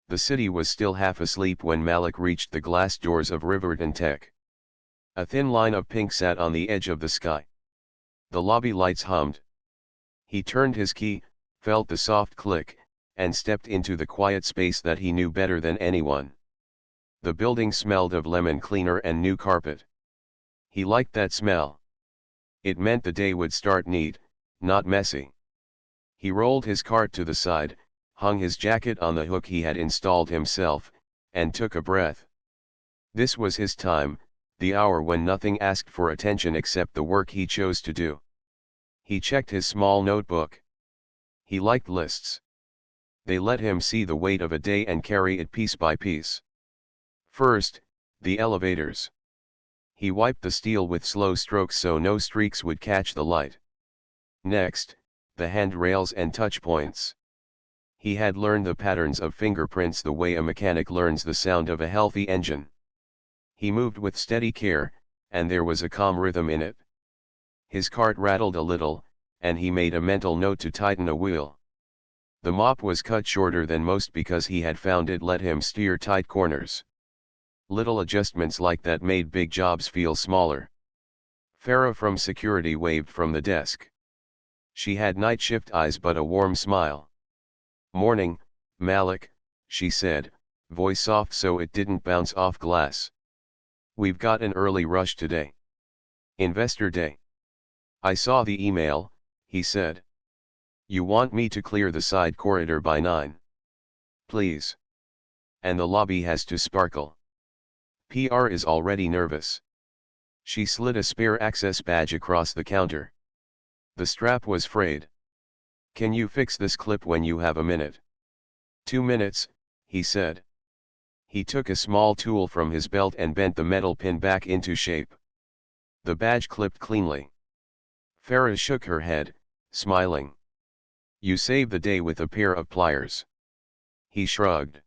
The city was still half asleep when Malik reached the glass doors of Riverton Tech. A thin line of pink sat on the edge of the sky. The lobby lights hummed. He turned his key, felt the soft click, and stepped into the quiet space that he knew better than anyone. The building smelled of lemon cleaner and new carpet. He liked that smell. It meant the day would start neat, not messy. He rolled his cart to the side, hung his jacket on the hook he had installed himself, and took a breath. This was his time, the hour when nothing asked for attention except the work he chose to do. He checked his small notebook. He liked lists. They let him see the weight of a day and carry it piece by piece. First, the elevators. He wiped the steel with slow strokes so no streaks would catch the light. Next, the handrails and touch points. He had learned the patterns of fingerprints the way a mechanic learns the sound of a healthy engine. He moved with steady care, and there was a calm rhythm in it. His cart rattled a little, and he made a mental note to tighten a wheel. The mop was cut shorter than most because he had found it let him steer tight corners. Little adjustments like that made big jobs feel smaller. Farah from security waved from the desk. She had night shift eyes but a warm smile. "Morning, Malik," she said, voice soft so it didn't bounce off glass. "We've got an early rush today. Investor Day." "I saw the email," he said. "You want me to clear the side corridor by 9. Please. And the lobby has to sparkle. PR is already nervous." She slid a spare access badge across the counter. The strap was frayed. "Can you fix this clip when you have a minute?" "2 minutes," he said. He took a small tool from his belt and bent the metal pin back into shape. The badge clipped cleanly. Farah shook her head, smiling. "You save the day with a pair of pliers." He shrugged.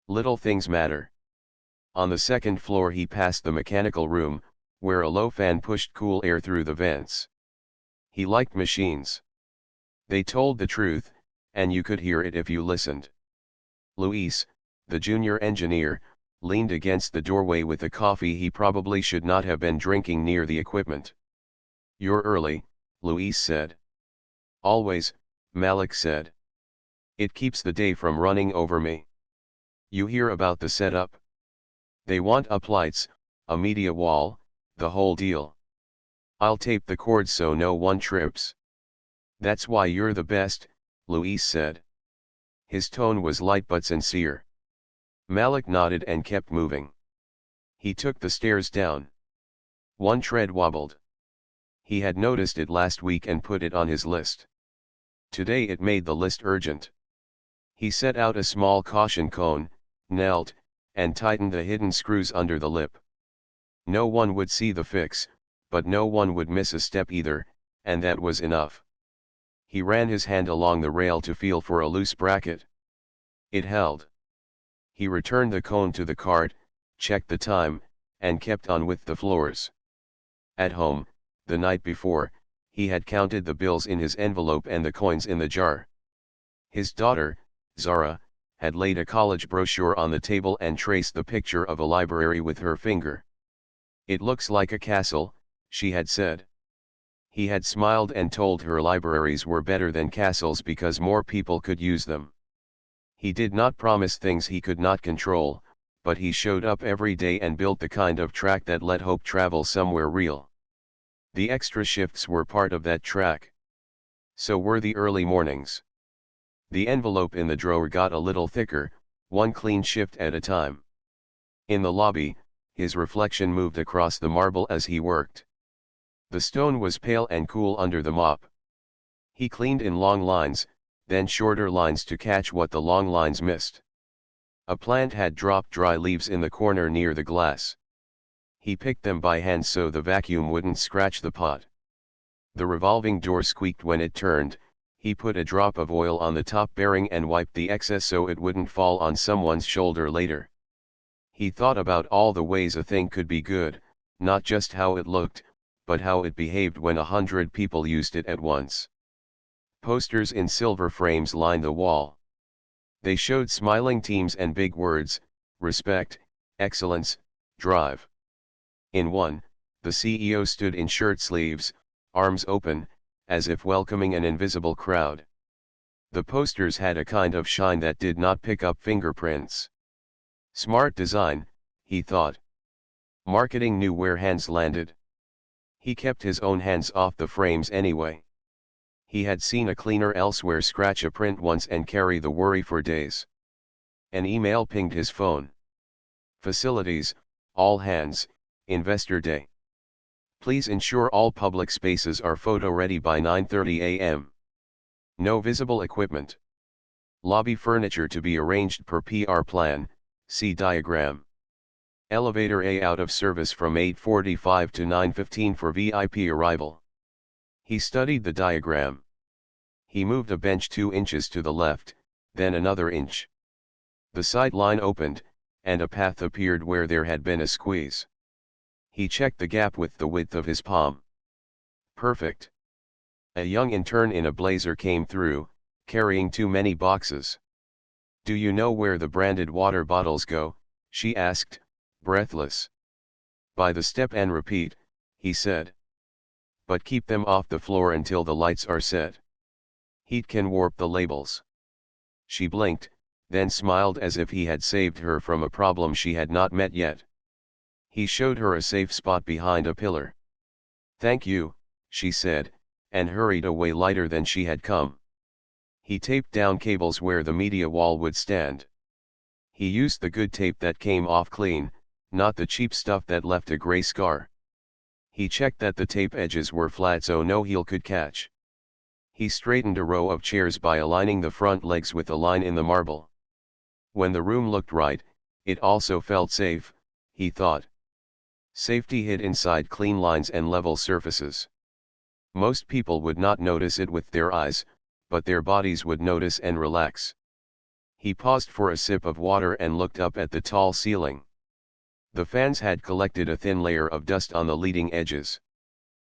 "Little things matter." On the second floor he passed the mechanical room, where a low fan pushed cool air through the vents. He liked machines. They told the truth, and you could hear it if you listened. Luis, the junior engineer, leaned against the doorway with a coffee he probably should not have been drinking near the equipment. "You're early," Luis said. "Always," Malik said. "It keeps the day from running over me." "You hear about the setup? They want uplights, a media wall, the whole deal. I'll tape the cords so no one trips." "That's why you're the best," Luis said. His tone was light but sincere. Malik nodded and kept moving. He took the stairs down. One tread wobbled. He had noticed it last week and put it on his list. Today it made the list urgent. He set out a small caution cone, knelt, and tightened the hidden screws under the lip. No one would see the fix, but no one would miss a step either, and that was enough. He ran his hand along the rail to feel for a loose bracket. It held. He returned the cone to the cart, checked the time, and kept on with the floors. At home, the night before, he had counted the bills in his envelope and the coins in the jar. His daughter, Zara, had laid a college brochure on the table and traced the picture of a library with her finger. "It looks like a castle," she had said. He had smiled and told her libraries were better than castles because more people could use them. He did not promise things he could not control, but he showed up every day and built the kind of track that let hope travel somewhere real. The extra shifts were part of that track. So were the early mornings. The envelope in the drawer got a little thicker, one clean shift at a time. In the lobby, his reflection moved across the marble as he worked. The stone was pale and cool under the mop. He cleaned in long lines, then shorter lines to catch what the long lines missed. A plant had dropped dry leaves in the corner near the glass. He picked them by hand so the vacuum wouldn't scratch the pot. The revolving door squeaked when it turned. He put a drop of oil on the top bearing and wiped the excess so it wouldn't fall on someone's shoulder later. He thought about all the ways a thing could be good, not just how it looked, but how it behaved when 100 people used it at once. Posters in silver frames lined the wall. They showed smiling teams and big words: respect, excellence, drive. In one, the CEO stood in shirt sleeves, arms open, as if welcoming an invisible crowd. The posters had a kind of shine that did not pick up fingerprints. Smart design, he thought. Marketing knew where hands landed. He kept his own hands off the frames anyway. He had seen a cleaner elsewhere scratch a print once and carry the worry for days. An email pinged his phone. Facilities, all hands, Investor Day. Please ensure all public spaces are photo ready by 9:30 a.m. No visible equipment. Lobby furniture to be arranged per PR plan, see diagram. Elevator A out of service from 8:45 to 9:15 for VIP arrival. He studied the diagram. He moved a bench 2 inches to the left, then another inch. The side line opened, and a path appeared where there had been a squeeze. He checked the gap with the width of his palm. Perfect. A young intern in a blazer came through, carrying too many boxes. Do you know where the branded water bottles go? She asked, breathless. By the step and repeat, he said. But keep them off the floor until the lights are set. Heat can warp the labels. She blinked, then smiled as if he had saved her from a problem she had not met yet. He showed her a safe spot behind a pillar. Thank you, she said, and hurried away lighter than she had come. He taped down cables where the media wall would stand. He used the good tape that came off clean, not the cheap stuff that left a gray scar. He checked that the tape edges were flat so no heel could catch. He straightened a row of chairs by aligning the front legs with a line in the marble. When the room looked right, it also felt safe, he thought. Safety hid inside clean lines and level surfaces. Most people would not notice it with their eyes, but their bodies would notice and relax. He paused for a sip of water and looked up at the tall ceiling. The fans had collected a thin layer of dust on the leading edges.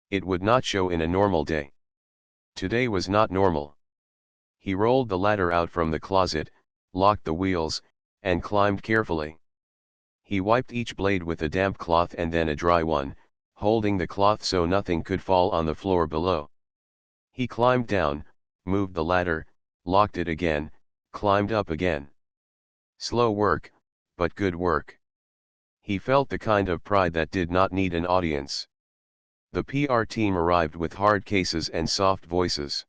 It would not show in a normal day. Today was not normal. He rolled the ladder out from the closet, locked the wheels, and climbed carefully. He wiped each blade with a damp cloth and then a dry one, holding the cloth so nothing could fall on the floor below. He climbed down, moved the ladder, locked it again, climbed up again. Slow work, but good work. He felt the kind of pride that did not need an audience. The PR team arrived with hard cases and soft voices.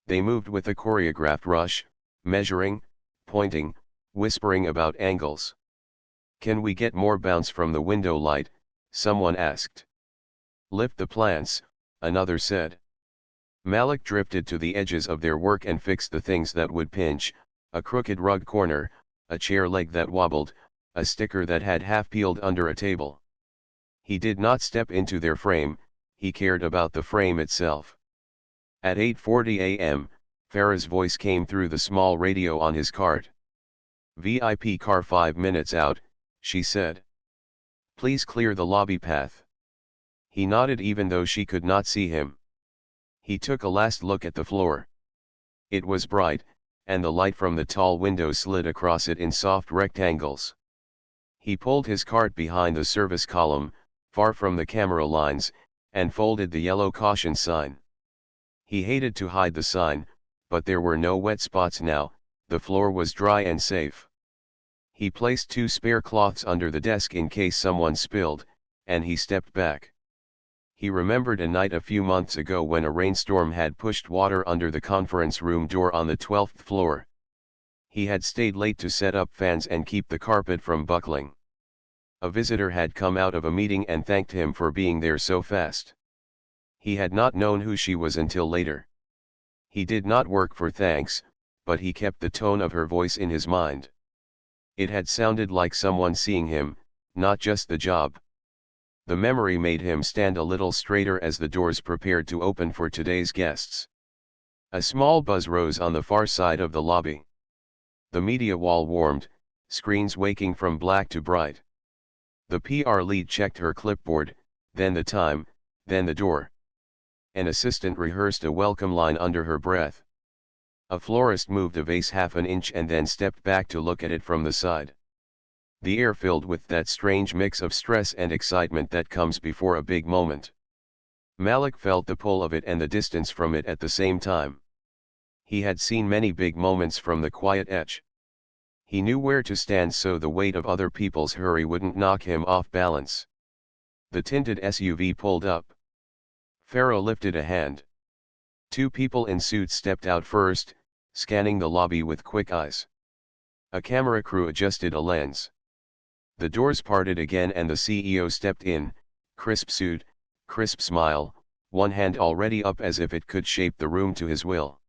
They moved with a choreographed rush, measuring, pointing, whispering about angles. Can we get more bounce from the window light? Someone asked. Lift the plants, another said. Malik drifted to the edges of their work and fixed the things that would pinch: a crooked rug corner, a chair leg that wobbled, a sticker that had half peeled under a table. He did not step into their frame, he cared about the frame itself. At 8:40 a.m., Farah's voice came through the small radio on his cart. VIP car 5 minutes out, she said. Please clear the lobby path. He nodded even though she could not see him. He took a last look at the floor. It was bright, and the light from the tall window slid across it in soft rectangles. He pulled his cart behind the service column, far from the camera lines, and folded the yellow caution sign. He hated to hide the sign, but there were no wet spots now, the floor was dry and safe. He placed 2 spare cloths under the desk in case someone spilled, and he stepped back. He remembered a night a few months ago when a rainstorm had pushed water under the conference room door on the 12th floor. He had stayed late to set up fans and keep the carpet from buckling. A visitor had come out of a meeting and thanked him for being there so fast. He had not known who she was until later. He did not work for thanks, but he kept the tone of her voice in his mind. It had sounded like someone seeing him, not just the job. The memory made him stand a little straighter as the doors prepared to open for today's guests. A small buzz rose on the far side of the lobby. The media wall warmed, screens waking from black to bright. The PR lead checked her clipboard, then the time, then the door. An assistant rehearsed a welcome line under her breath. A florist moved a vase half an inch and then stepped back to look at it from the side. The air filled with that strange mix of stress and excitement that comes before a big moment. Malik felt the pull of it and the distance from it at the same time. He had seen many big moments from the quiet edge. He knew where to stand so the weight of other people's hurry wouldn't knock him off balance. The tinted SUV pulled up. Pharaoh lifted a hand. Two people in suits stepped out first, scanning the lobby with quick eyes. A camera crew adjusted a lens. The doors parted again and the CEO stepped in, crisp suit, crisp smile, one hand already up as if it could shape the room to his will.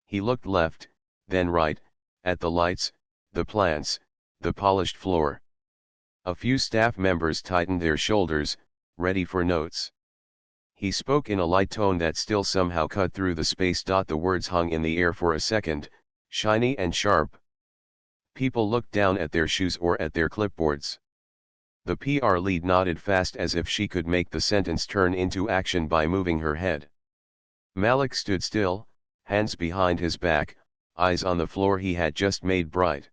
He looked left, then right, at the lights, the plants, the polished floor. A few staff members tightened their shoulders, ready for notes. He spoke in a light tone that still somehow cut through the space. The words hung in the air for a second, shiny and sharp. People looked down at their shoes or at their clipboards. The PR lead nodded fast as if she could make the sentence turn into action by moving her head. Malik stood still, hands behind his back, eyes on the floor he had just made bright.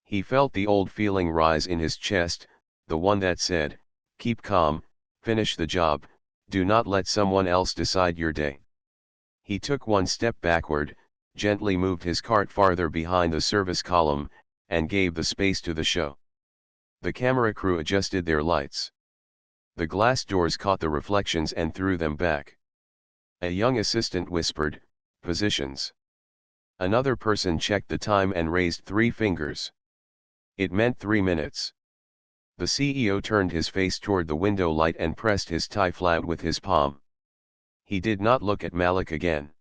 He felt the old feeling rise in his chest, the one that said, "Keep calm, finish the job, do not let someone else decide your day." He took one step backward, gently moved his cart farther behind the service column, and gave the space to the show. The camera crew adjusted their lights. The glass doors caught the reflections and threw them back. A young assistant whispered, "Positions." Another person checked the time and raised 3 fingers. It meant 3 minutes. The CEO turned his face toward the window light and pressed his tie flat with his palm. He did not look at Malik again.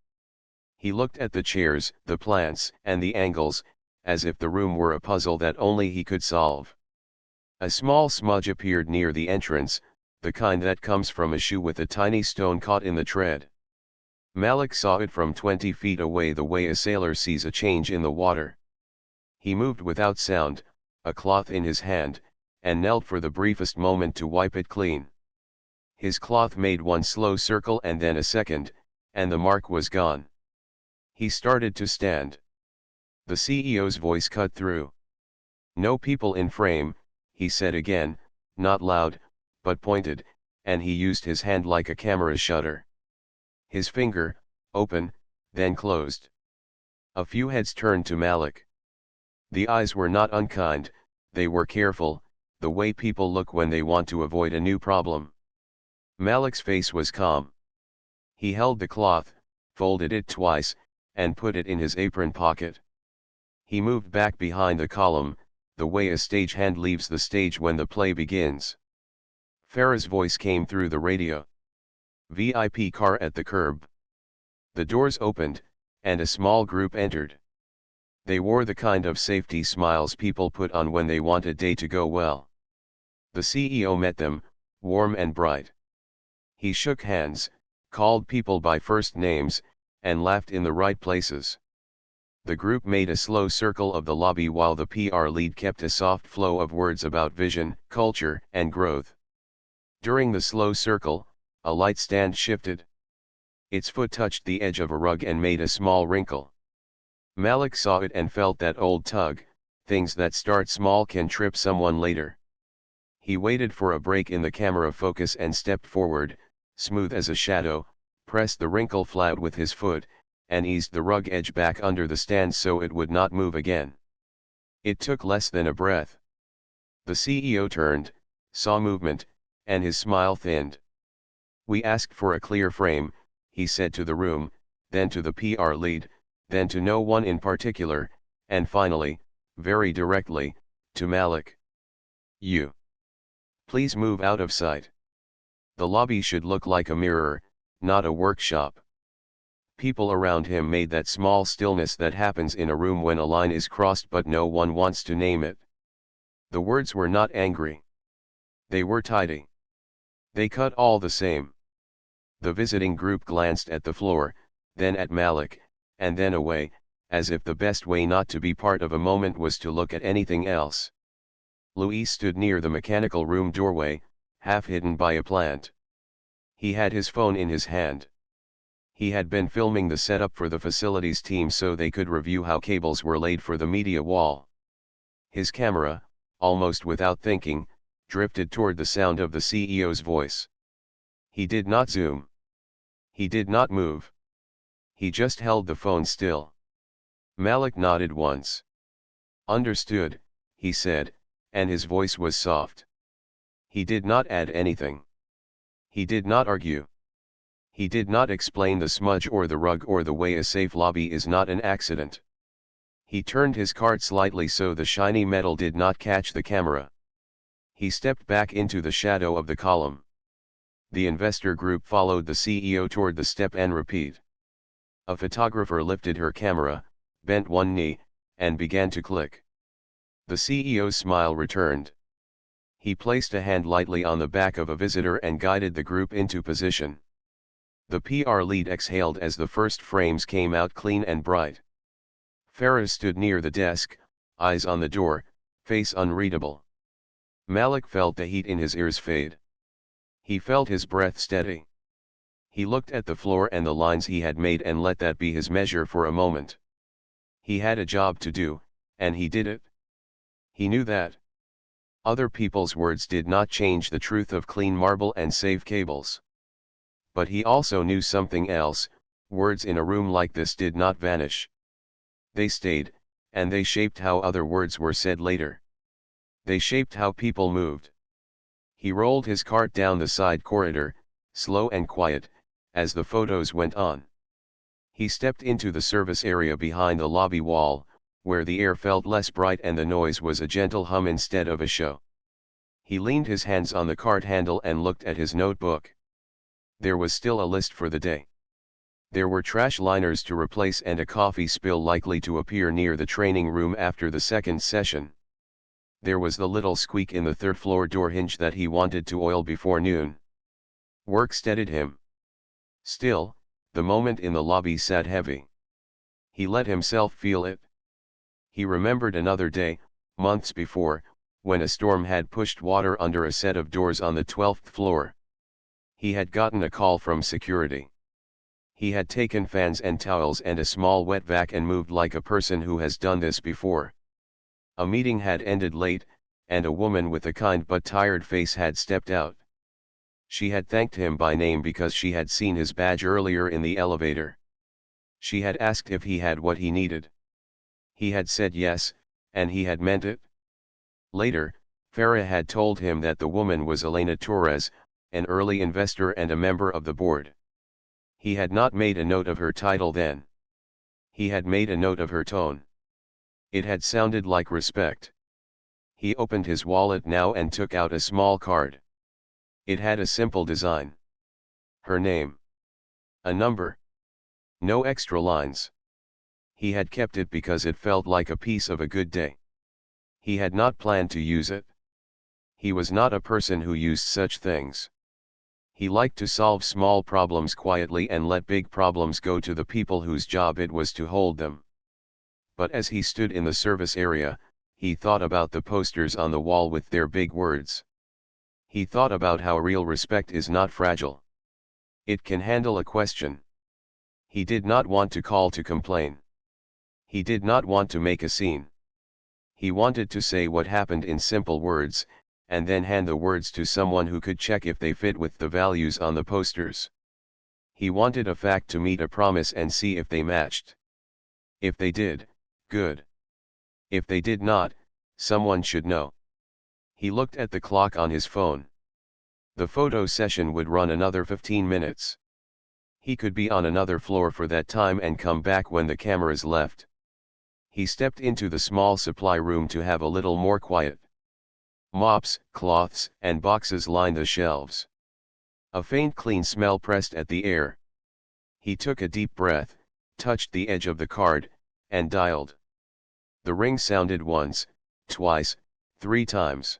He looked at the chairs, the plants, and the angles, as if the room were a puzzle that only he could solve. A small smudge appeared near the entrance, the kind that comes from a shoe with a tiny stone caught in the tread. Malik saw it from 20 feet away the way a sailor sees a change in the water. He moved without sound, a cloth in his hand, and knelt for the briefest moment to wipe it clean. His cloth made one slow circle and then a second, and the mark was gone. He started to stand. The CEO's voice cut through. "No people in frame," he said again, not loud, but pointed, and he used his hand like a camera shutter. His finger, open, then closed. A few heads turned to Malik. The eyes were not unkind, they were careful, the way people look when they want to avoid a new problem. Malik's face was calm. He held the cloth, folded it twice, and put it in his apron pocket. He moved back behind the column, the way a stagehand leaves the stage when the play begins. Farah's voice came through the radio. "VIP car at the curb." The doors opened, and a small group entered. They wore the kind of safety smiles people put on when they want a day to go well. The CEO met them, warm and bright. He shook hands, called people by first names, and laughed in the right places. The group made a slow circle of the lobby while the PR lead kept a soft flow of words about vision, culture, and growth. During the slow circle, a light stand shifted. Its foot touched the edge of a rug and made a small wrinkle. Malik saw it and felt that old tug, things that start small can trip someone later. He waited for a break in the camera focus and stepped forward, smooth as a shadow, pressed the wrinkle flat with his foot, and eased the rug edge back under the stand so it would not move again. It took less than a breath. The CEO turned, saw movement, and his smile thinned. "We asked for a clear frame," he said to the room, then to the PR lead, then to no one in particular, and finally, very directly, to Malik. "You. Please move out of sight. The lobby should look like a mirror, not a workshop." People around him made that small stillness that happens in a room when a line is crossed but no one wants to name it. The words were not angry. They were tidy. They cut all the same. The visiting group glanced at the floor, then at Malik, and then away, as if the best way not to be part of a moment was to look at anything else. Luis stood near the mechanical room doorway, half hidden by a plant. He had his phone in his hand. He had been filming the setup for the facilities team so they could review how cables were laid for the media wall. His camera, almost without thinking, drifted toward the sound of the CEO's voice. He did not zoom. He did not move. He just held the phone still. Malik nodded once. "Understood," he said, and his voice was soft. He did not add anything. He did not argue. He did not explain the smudge or the rug or the way a safe lobby is not an accident. He turned his cart slightly so the shiny metal did not catch the camera. He stepped back into the shadow of the column. The investor group followed the CEO toward the step and repeat. A photographer lifted her camera, bent one knee, and began to click. The CEO's smile returned. He placed a hand lightly on the back of a visitor and guided the group into position. The PR lead exhaled as the first frames came out clean and bright. Farah stood near the desk, eyes on the door, face unreadable. Malik felt the heat in his ears fade. He felt his breath steady. He looked at the floor and the lines he had made and let that be his measure for a moment. He had a job to do, and he did it. He knew that. Other people's words did not change the truth of clean marble and safe cables. But he also knew something else: words in a room like this did not vanish. They stayed, and they shaped how other words were said later. They shaped how people moved. He rolled his cart down the side corridor, slow and quiet, as the photos went on. He stepped into the service area behind the lobby wall, where the air felt less bright and the noise was a gentle hum instead of a show. He leaned his hands on the cart handle and looked at his notebook. There was still a list for the day. There were trash liners to replace and a coffee spill likely to appear near the training room after the second session. There was the little squeak in the third-floor door hinge that he wanted to oil before noon. Work steadied him. Still, the moment in the lobby sat heavy. He let himself feel it. He remembered another day, months before, when a storm had pushed water under a set of doors on the 12th floor. He had gotten a call from security. He had taken fans and towels and a small wet vac and moved like a person who has done this before. A meeting had ended late, and a woman with a kind but tired face had stepped out. She had thanked him by name because she had seen his badge earlier in the elevator. She had asked if he had what he needed. He had said yes, and he had meant it. Later, Farah had told him that the woman was Elena Torres, an early investor and a member of the board. He had not made a note of her title then. He had made a note of her tone. It had sounded like respect. He opened his wallet now and took out a small card. It had a simple design. Her name. A number. No extra lines. He had kept it because it felt like a piece of a good day. He had not planned to use it. He was not a person who used such things. He liked to solve small problems quietly and let big problems go to the people whose job it was to hold them. But as he stood in the service area, he thought about the posters on the wall with their big words. He thought about how real respect is not fragile. It can handle a question. He did not want to call to complain. He did not want to make a scene. He wanted to say what happened in simple words, and then hand the words to someone who could check if they fit with the values on the posters. He wanted a fact to meet a promise and see if they matched. If they did, good. If they did not, someone should know. He looked at the clock on his phone. The photo session would run another 15 minutes. He could be on another floor for that time and come back when the cameras left. He stepped into the small supply room to have a little more quiet. Mops, cloths, and boxes lined the shelves. A faint clean smell pressed at the air. He took a deep breath, touched the edge of the card, and dialed. The ring sounded once, twice, 3 times.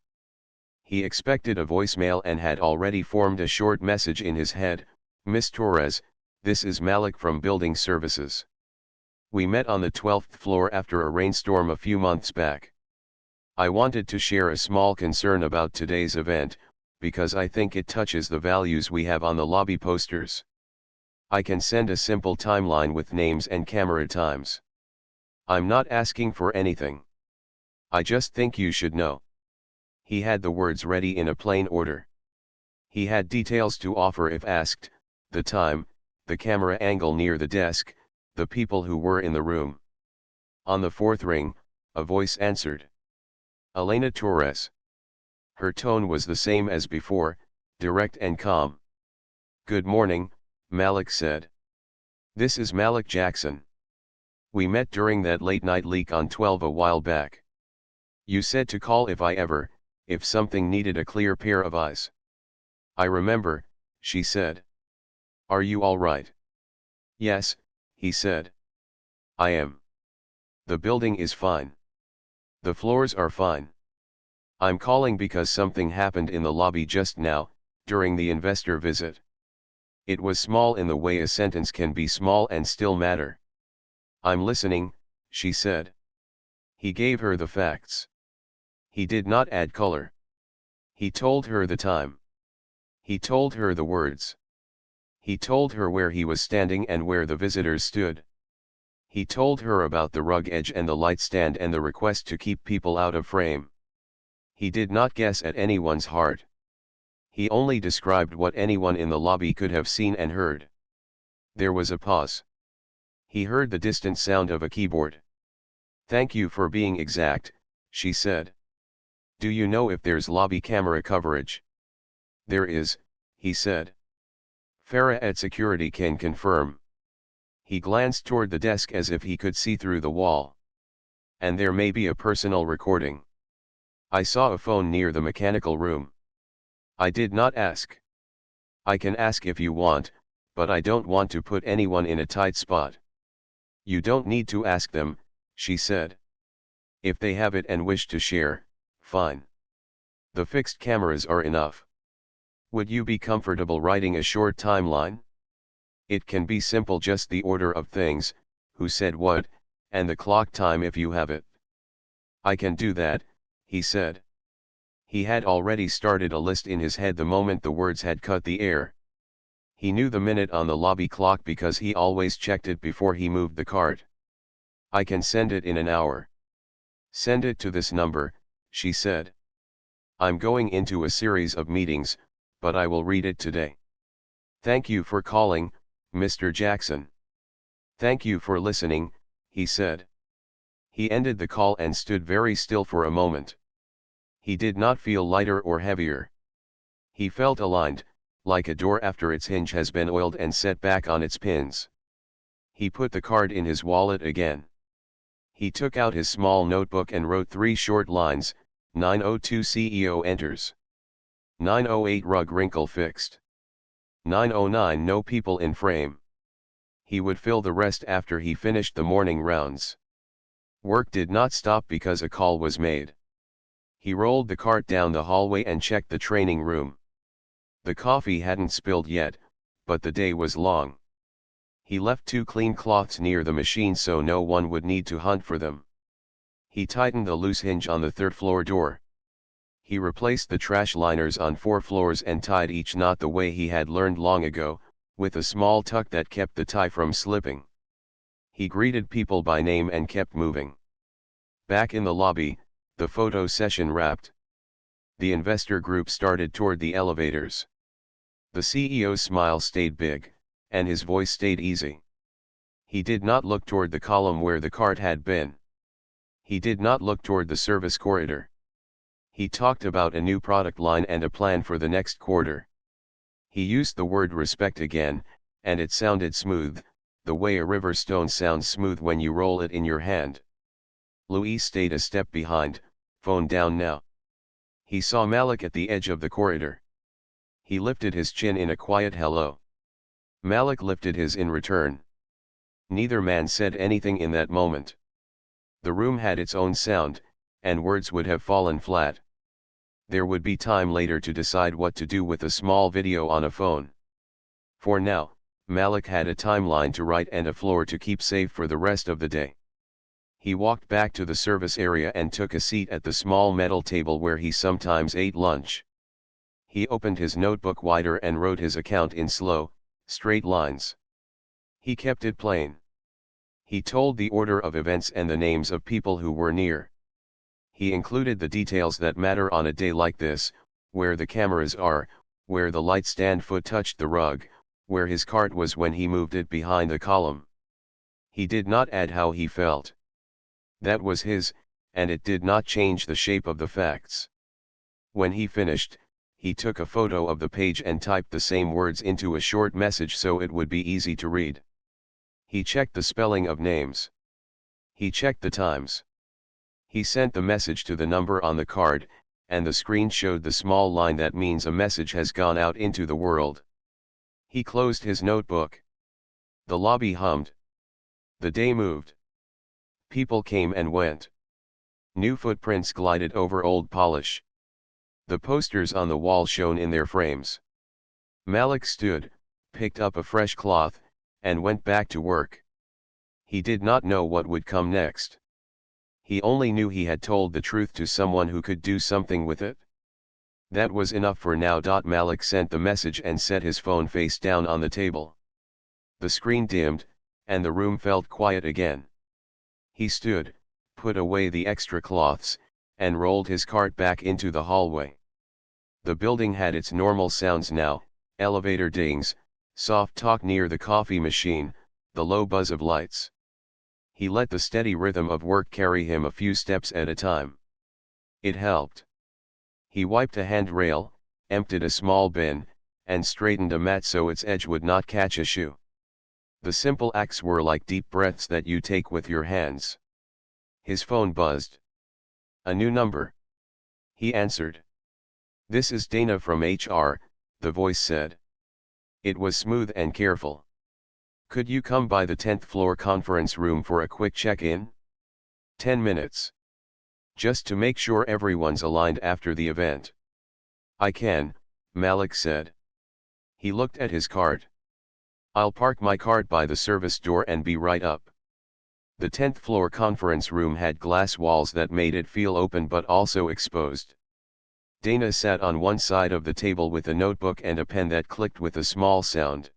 He expected a voicemail and had already formed a short message in his head. "Miss Torres, this is Malik from Building Services. We met on the 12th floor after a rainstorm a few months back. I wanted to share a small concern about today's event, because I think it touches the values we have on the lobby posters. I can send a simple timeline with names and camera times. I'm not asking for anything. I just think you should know. He had the words ready in a plain order. He had details to offer if asked, the time, the camera angle near the desk, the people who were in the room. On the fourth ring, a voice answered. Elena Torres. Her tone was the same as before, direct and calm. Good morning, Malik said. This is Malik Jackson. We met during that late night leak on 12 a while back. You said to call if something needed a clear pair of eyes. I remember, she said. Are you all right? Yes, he said. I am. The building is fine. The floors are fine. I'm calling because something happened in the lobby just now, during the investor visit. It was small in the way a sentence can be small and still matter. I'm listening, she said. He gave her the facts. He did not add color. He told her the time. He told her the words. He told her where he was standing and where the visitors stood. He told her about the rug edge and the light stand and the request to keep people out of frame. He did not guess at anyone's heart. He only described what anyone in the lobby could have seen and heard. There was a pause. He heard the distant sound of a keyboard. Thank you for being exact, she said. Do you know if there's lobby camera coverage? There is, he said. Farah at security can confirm. He glanced toward the desk as if he could see through the wall. And there may be a personal recording. I saw a phone near the mechanical room. I did not ask. I can ask if you want, but I don't want to put anyone in a tight spot. You don't need to ask them, she said. If they have it and wish to share, fine. The fixed cameras are enough. Would you be comfortable writing a short timeline? It can be simple, just the order of things, who said what, and the clock time if you have it. I can do that, he said. He had already started a list in his head the moment the words had cut the air. He knew the minute on the lobby clock because he always checked it before he moved the cart. I can send it in an hour. Send it to this number, she said. I'm going into a series of meetings, but I will read it today. Thank you for calling, Mr. Jackson. Thank you for listening, he said. He ended the call and stood very still for a moment. He did not feel lighter or heavier. He felt aligned, like a door after its hinge has been oiled and set back on its pins. He put the card in his wallet again. He took out his small notebook and wrote 3 short lines. 902 CEO enters. 908 rug wrinkle fixed. 909 no people in frame. He would fill the rest after he finished the morning rounds. Work did not stop because a call was made. He rolled the cart down the hallway and checked the training room. The coffee hadn't spilled yet, but the day was long. He left 2 clean cloths near the machine so no one would need to hunt for them. He tightened the loose hinge on the 3rd floor door. He replaced the trash liners on 4 floors and tied each knot the way he had learned long ago, with a small tuck that kept the tie from slipping. He greeted people by name and kept moving. Back in the lobby, the photo session wrapped. The investor group started toward the elevators. The CEO's smile stayed big, and his voice stayed easy. He did not look toward the column where the cart had been. He did not look toward the service corridor. He talked about a new product line and a plan for the next quarter. He used the word respect again, and it sounded smooth, the way a river stone sounds smooth when you roll it in your hand. Louise stayed a step behind, phone down now. He saw Malik at the edge of the corridor. He lifted his chin in a quiet hello. Malik lifted his in return. Neither man said anything in that moment. The room had its own sound, and words would have fallen flat. There would be time later to decide what to do with a small video on a phone. For now, Malik had a timeline to write and a floor to keep safe for the rest of the day. He walked back to the service area and took a seat at the small metal table where he sometimes ate lunch. He opened his notebook wider and wrote his account in slow, straight lines. He kept it plain. He told the order of events and the names of people who were near. He included the details that matter on a day like this, where the cameras are, where the light stand foot touched the rug, where his cart was when he moved it behind the column. He did not add how he felt. That was his, and it did not change the shape of the facts. When he finished, he took a photo of the page and typed the same words into a short message so it would be easy to read. He checked the spelling of names. He checked the times. He sent the message to the number on the card, and the screen showed the small line that means a message has gone out into the world. He closed his notebook. The lobby hummed. The day moved. People came and went. New footprints glided over old polish. The posters on the wall shone in their frames. Malik stood, picked up a fresh cloth, and went back to work. He did not know what would come next. He only knew he had told the truth to someone who could do something with it. That was enough for now. Malik sent the message and set his phone face down on the table. The screen dimmed, and the room felt quiet again. He stood, put away the extra cloths, and rolled his cart back into the hallway. The building had its normal sounds now, elevator dings, soft talk near the coffee machine, the low buzz of lights. He let the steady rhythm of work carry him a few steps at a time. It helped. He wiped a handrail, emptied a small bin, and straightened a mat so its edge would not catch a shoe. The simple acts were like deep breaths that you take with your hands. His phone buzzed. A new number. He answered. "This is Dana from HR," the voice said. It was smooth and careful. "Could you come by the 10th floor conference room for a quick check-in? 10 minutes. Just to make sure everyone's aligned after the event." "I can," Malik said. He looked at his cart. "I'll park my cart by the service door and be right up." The 10th floor conference room had glass walls that made it feel open but also exposed. Dana sat on one side of the table with a notebook and a pen that clicked with a small sound.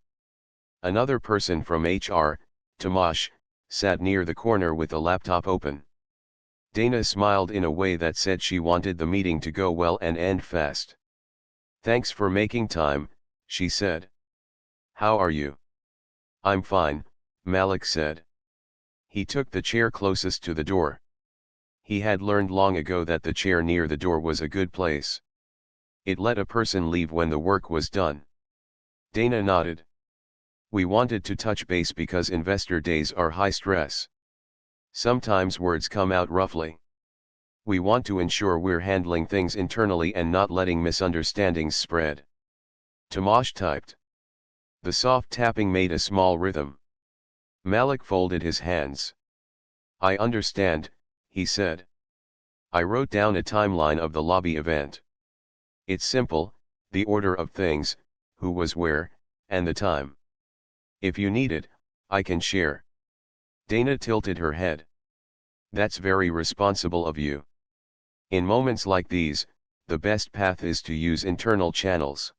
Another person from HR, Tomash, sat near the corner with a laptop open. Dana smiled in a way that said she wanted the meeting to go well and end fast. "Thanks for making time," she said. "How are you?" "I'm fine," Malik said. He took the chair closest to the door. He had learned long ago that the chair near the door was a good place. It let a person leave when the work was done. Dana nodded. "We wanted to touch base because investor days are high stress. Sometimes words come out roughly. We want to ensure we're handling things internally and not letting misunderstandings spread." Tomash typed. The soft tapping made a small rhythm. Malik folded his hands. "I understand," he said. "I wrote down a timeline of the lobby event. It's simple, the order of things, who was where, and the time. If you need it, I can share." Dana tilted her head. "That's very responsible of you. In moments like these, the best path is to use internal channels.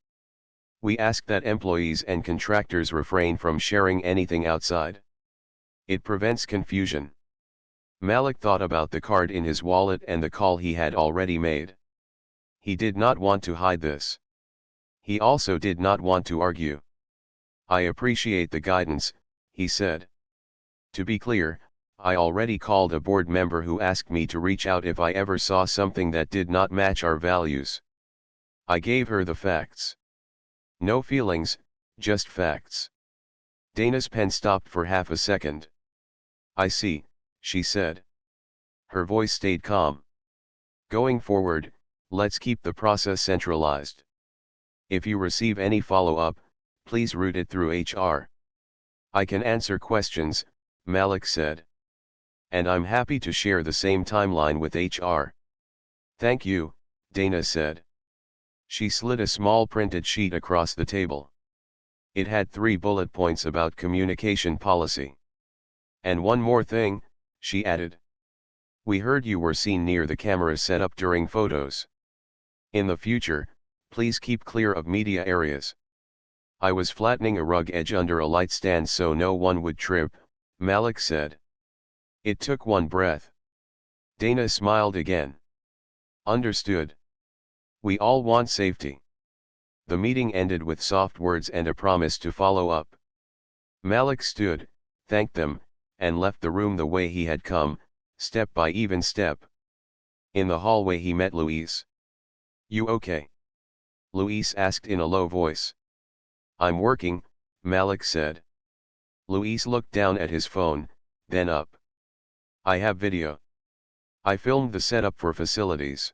We ask that employees and contractors refrain from sharing anything outside. It prevents confusion." Malik thought about the card in his wallet and the call he had already made. He did not want to hide this. He also did not want to argue. "I appreciate the guidance," he said. "To be clear, I already called a board member who asked me to reach out if I ever saw something that did not match our values. I gave her the facts. No feelings, just facts." Dana's pen stopped for half a second. "I see," she said. Her voice stayed calm. "Going forward, let's keep the process centralized. If you receive any follow-up, please route it through HR. I can answer questions," Malik said. "And I'm happy to share the same timeline with HR." "Thank you," Dana said. She slid a small printed sheet across the table. It had 3 bullet points about communication policy. "And one more thing," she added. "We heard you were seen near the camera setup during photos. In the future, please keep clear of media areas." I was flattening a rug edge under a light stand so no one would trip, Malik said. It took one breath. Dana smiled again. Understood. We all want safety. The meeting ended with soft words and a promise to follow up. Malik stood, thanked them, and left the room the way he had come, step by even step. In the hallway he met Louise. You okay? Louise asked in a low voice. I'm working, Malik said. Louise looked down at his phone, then up. I have video. I filmed the setup for facilities.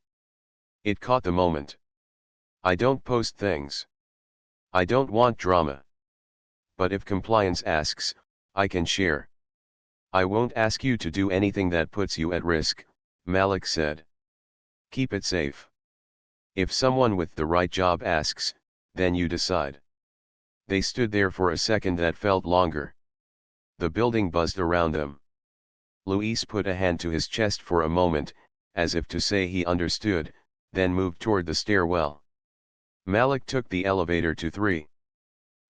It caught the moment. I don't post things. I don't want drama. But if compliance asks, I can share. I won't ask you to do anything that puts you at risk, Malik said. Keep it safe. If someone with the right job asks, then you decide. They stood there for a second that felt longer. The building buzzed around them. Luis put a hand to his chest for a moment, as if to say he understood, then moved toward the stairwell. Malik took the elevator to 3.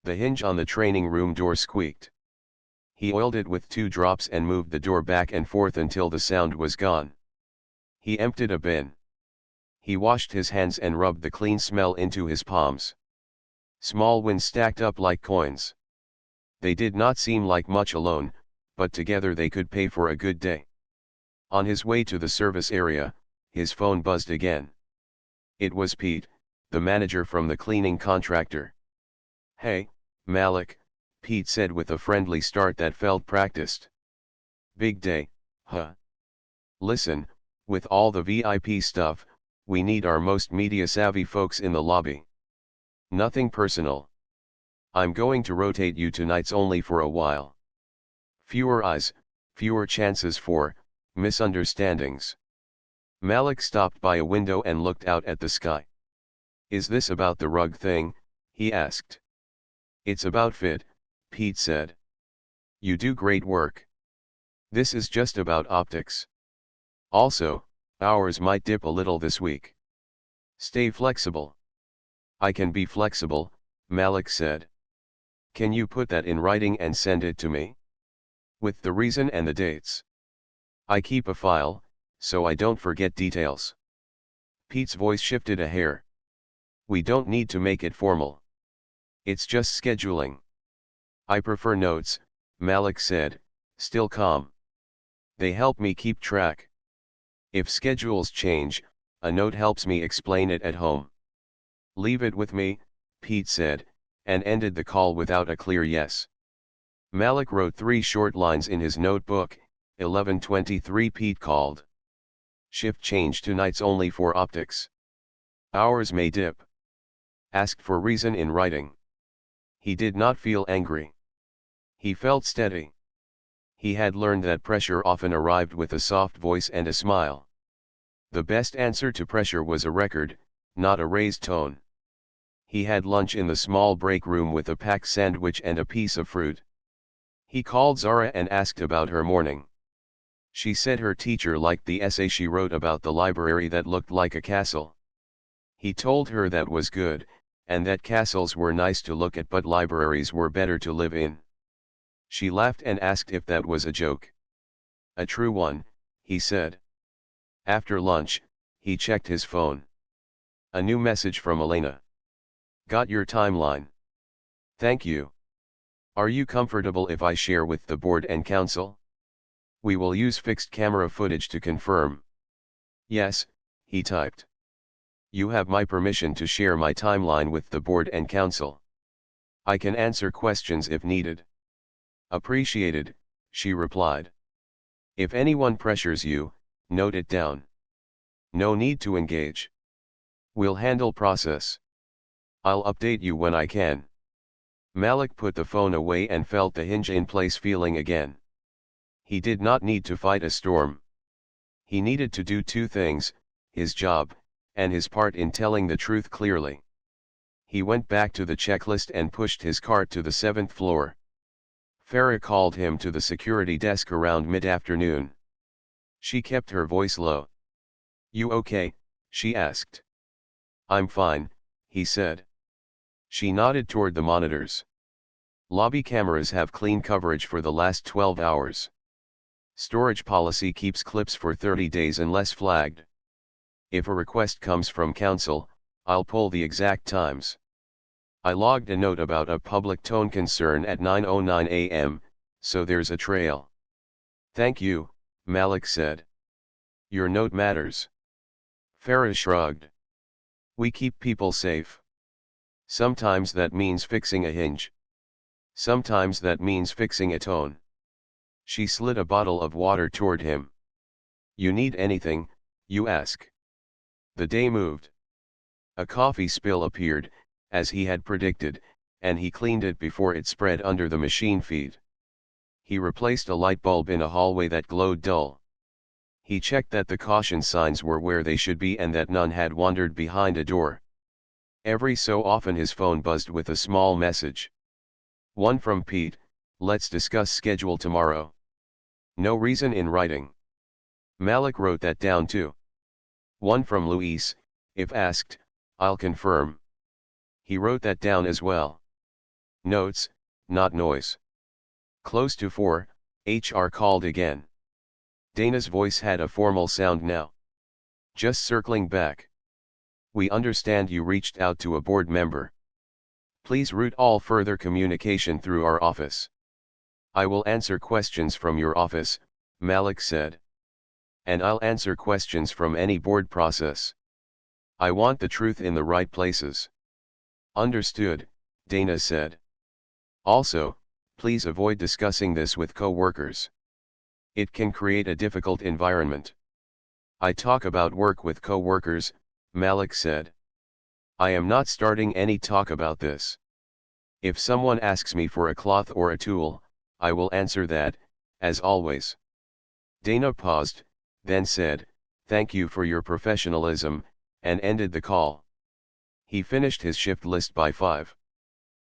The hinge on the training room door squeaked. He oiled it with 2 drops and moved the door back and forth until the sound was gone. He emptied a bin. He washed his hands and rubbed the clean smell into his palms. Small wins stacked up like coins. They did not seem like much alone, but together they could pay for a good day. On his way to the service area, his phone buzzed again. It was Pete, the manager from the cleaning contractor. Hey, Malik, Pete said with a friendly start that felt practiced. Big day, huh? Listen, with all the VIP stuff, we need our most media-savvy folks in the lobby. Nothing personal. I'm going to rotate you to nights only for a while. Fewer eyes, fewer chances for misunderstandings. Malik stopped by a window and looked out at the sky. Is this about the rug thing? He asked. It's about fit, Pete said. You do great work. This is just about optics. Also, hours might dip a little this week. Stay flexible. I can be flexible, Malik said. Can you put that in writing and send it to me? With the reason and the dates. I keep a file, so I don't forget details. Pete's voice shifted a hair. We don't need to make it formal. It's just scheduling. I prefer notes, Malik said, still calm. They help me keep track. If schedules change, a note helps me explain it at home. Leave it with me, Pete said, and ended the call without a clear yes. Malik wrote 3 short lines in his notebook. 11:23 Pete called. Shift change to nights only for optics. Hours may dip. Asked for reason in writing. He did not feel angry. He felt steady. He had learned that pressure often arrived with a soft voice and a smile. The best answer to pressure was a record, not a raised tone. He had lunch in the small break room with a packed sandwich and a piece of fruit. He called Zara and asked about her morning. She said her teacher liked the essay she wrote about the library that looked like a castle. He told her that was good, and that castles were nice to look at but libraries were better to live in. She laughed and asked if that was a joke. A true one, he said. After lunch, he checked his phone. A new message from Elena. Got your timeline. Thank you. Are you comfortable if I share with the board and council? We will use fixed camera footage to confirm. Yes, he typed. You have my permission to share my timeline with the board and council. I can answer questions if needed. Appreciated, she replied. If anyone pressures you, note it down. No need to engage. We'll handle process. I'll update you when I can. Malik put the phone away and felt the hinge in place feeling again. He did not need to fight a storm. He needed to do 2 things, his job, and his part in telling the truth clearly. He went back to the checklist and pushed his cart to the 7th floor. Farah called him to the security desk around mid-afternoon. She kept her voice low. You okay? She asked. I'm fine, he said. She nodded toward the monitors. Lobby cameras have clean coverage for the last 12 hours. Storage policy keeps clips for 30 days unless flagged. If a request comes from council, I'll pull the exact times. I logged a note about a public tone concern at 9:09 a.m., so there's a trail. Thank you, Malik said. Your note matters. Farah shrugged. We keep people safe. Sometimes that means fixing a hinge. Sometimes that means fixing a tone. She slid a bottle of water toward him. You need anything, you ask. The day moved. A coffee spill appeared, as he had predicted, and he cleaned it before it spread under the machine feed. He replaced a light bulb in a hallway that glowed dull. He checked that the caution signs were where they should be and that none had wandered behind a door. Every so often his phone buzzed with a small message. One from Pete, let's discuss schedule tomorrow. No reason in writing. Malik wrote that down too. One from Luis, if asked, I'll confirm. He wrote that down as well. Notes, not noise. Close to 4, HR called again. Dana's voice had a formal sound now. Just circling back. We understand you reached out to a board member. Please route all further communication through our office. I will answer questions from your office, Malik said. And I'll answer questions from any board process. I want the truth in the right places. Understood, Dana said. Also, please avoid discussing this with co-workers. It can create a difficult environment. I talk about work with co-workers, Malik said. I am not starting any talk about this. If someone asks me for a cloth or a tool, I will answer that, as always. Dana paused, then said, thank you for your professionalism, and ended the call. He finished his shift list by 5.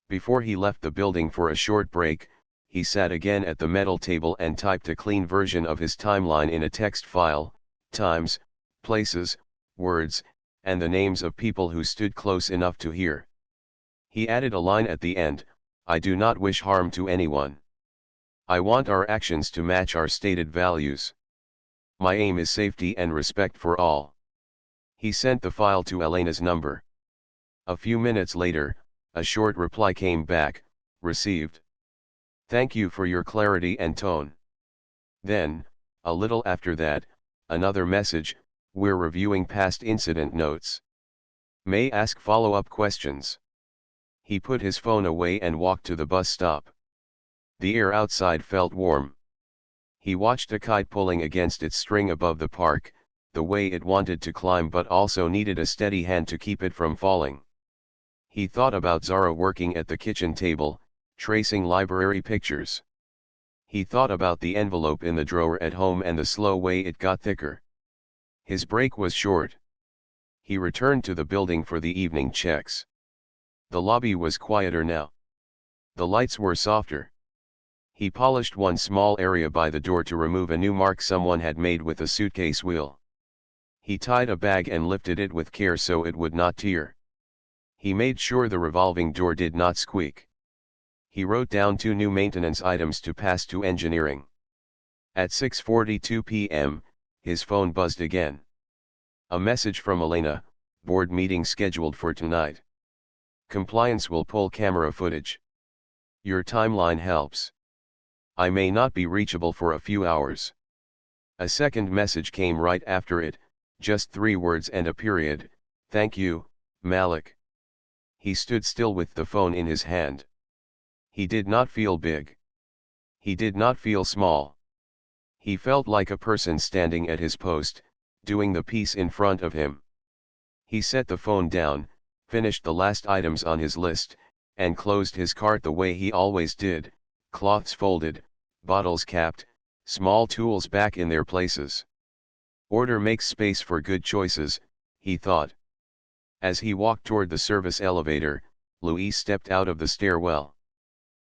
Before he left the building for a short break, he sat again at the metal table and typed a clean version of his timeline in a text file, times, places, words, and the names of people who stood close enough to hear. He added a line at the end, I do not wish harm to anyone. I want our actions to match our stated values. My aim is safety and respect for all. He sent the file to Elena's number. A few minutes later, a short reply came back, received. Thank you for your clarity and tone. Then, a little after that, another message, we're reviewing past incident notes. May ask follow-up questions. He put his phone away and walked to the bus stop. The air outside felt warm. He watched a kite pulling against its string above the park, the way it wanted to climb but also needed a steady hand to keep it from falling. He thought about Zara working at the kitchen table, tracing library pictures. He thought about the envelope in the drawer at home and the slow way it got thicker. His break was short. He returned to the building for the evening checks. The lobby was quieter now. The lights were softer. He polished one small area by the door to remove a new mark someone had made with a suitcase wheel. He tied a bag and lifted it with care so it would not tear. He made sure the revolving door did not squeak. He wrote down 2 new maintenance items to pass to engineering. At 6:42 p.m., his phone buzzed again. A message from Elena, board meeting scheduled for tonight. Compliance will pull camera footage. Your timeline helps. I may not be reachable for a few hours. A second message came right after it, just 3 words and a period, thank you, Malik. He stood still with the phone in his hand. He did not feel big. He did not feel small. He felt like a person standing at his post, doing the piece in front of him. He set the phone down, finished the last items on his list, and closed his cart the way he always did, cloths folded, bottles capped, small tools back in their places. Order makes space for good choices, he thought. As he walked toward the service elevator, Luis stepped out of the stairwell.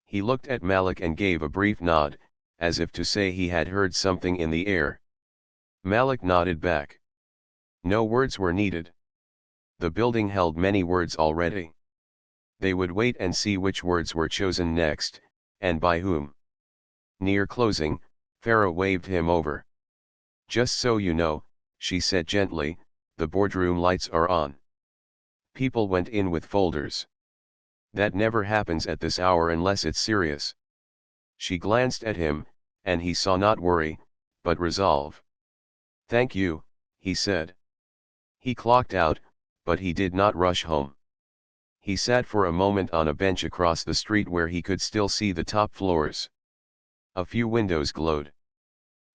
He looked at Malik and gave a brief nod, as if to say he had heard something in the air. Malik nodded back. No words were needed. The building held many words already. They would wait and see which words were chosen next, and by whom. Near closing, Farah waved him over. "Just so you know," she said gently, "the boardroom lights are on." People went in with folders. "That never happens at this hour unless it's serious." She glanced at him, and he saw not worry, but resolve. "Thank you," he said. He clocked out, but he did not rush home. He sat for a moment on a bench across the street where he could still see the top floors. A few windows glowed.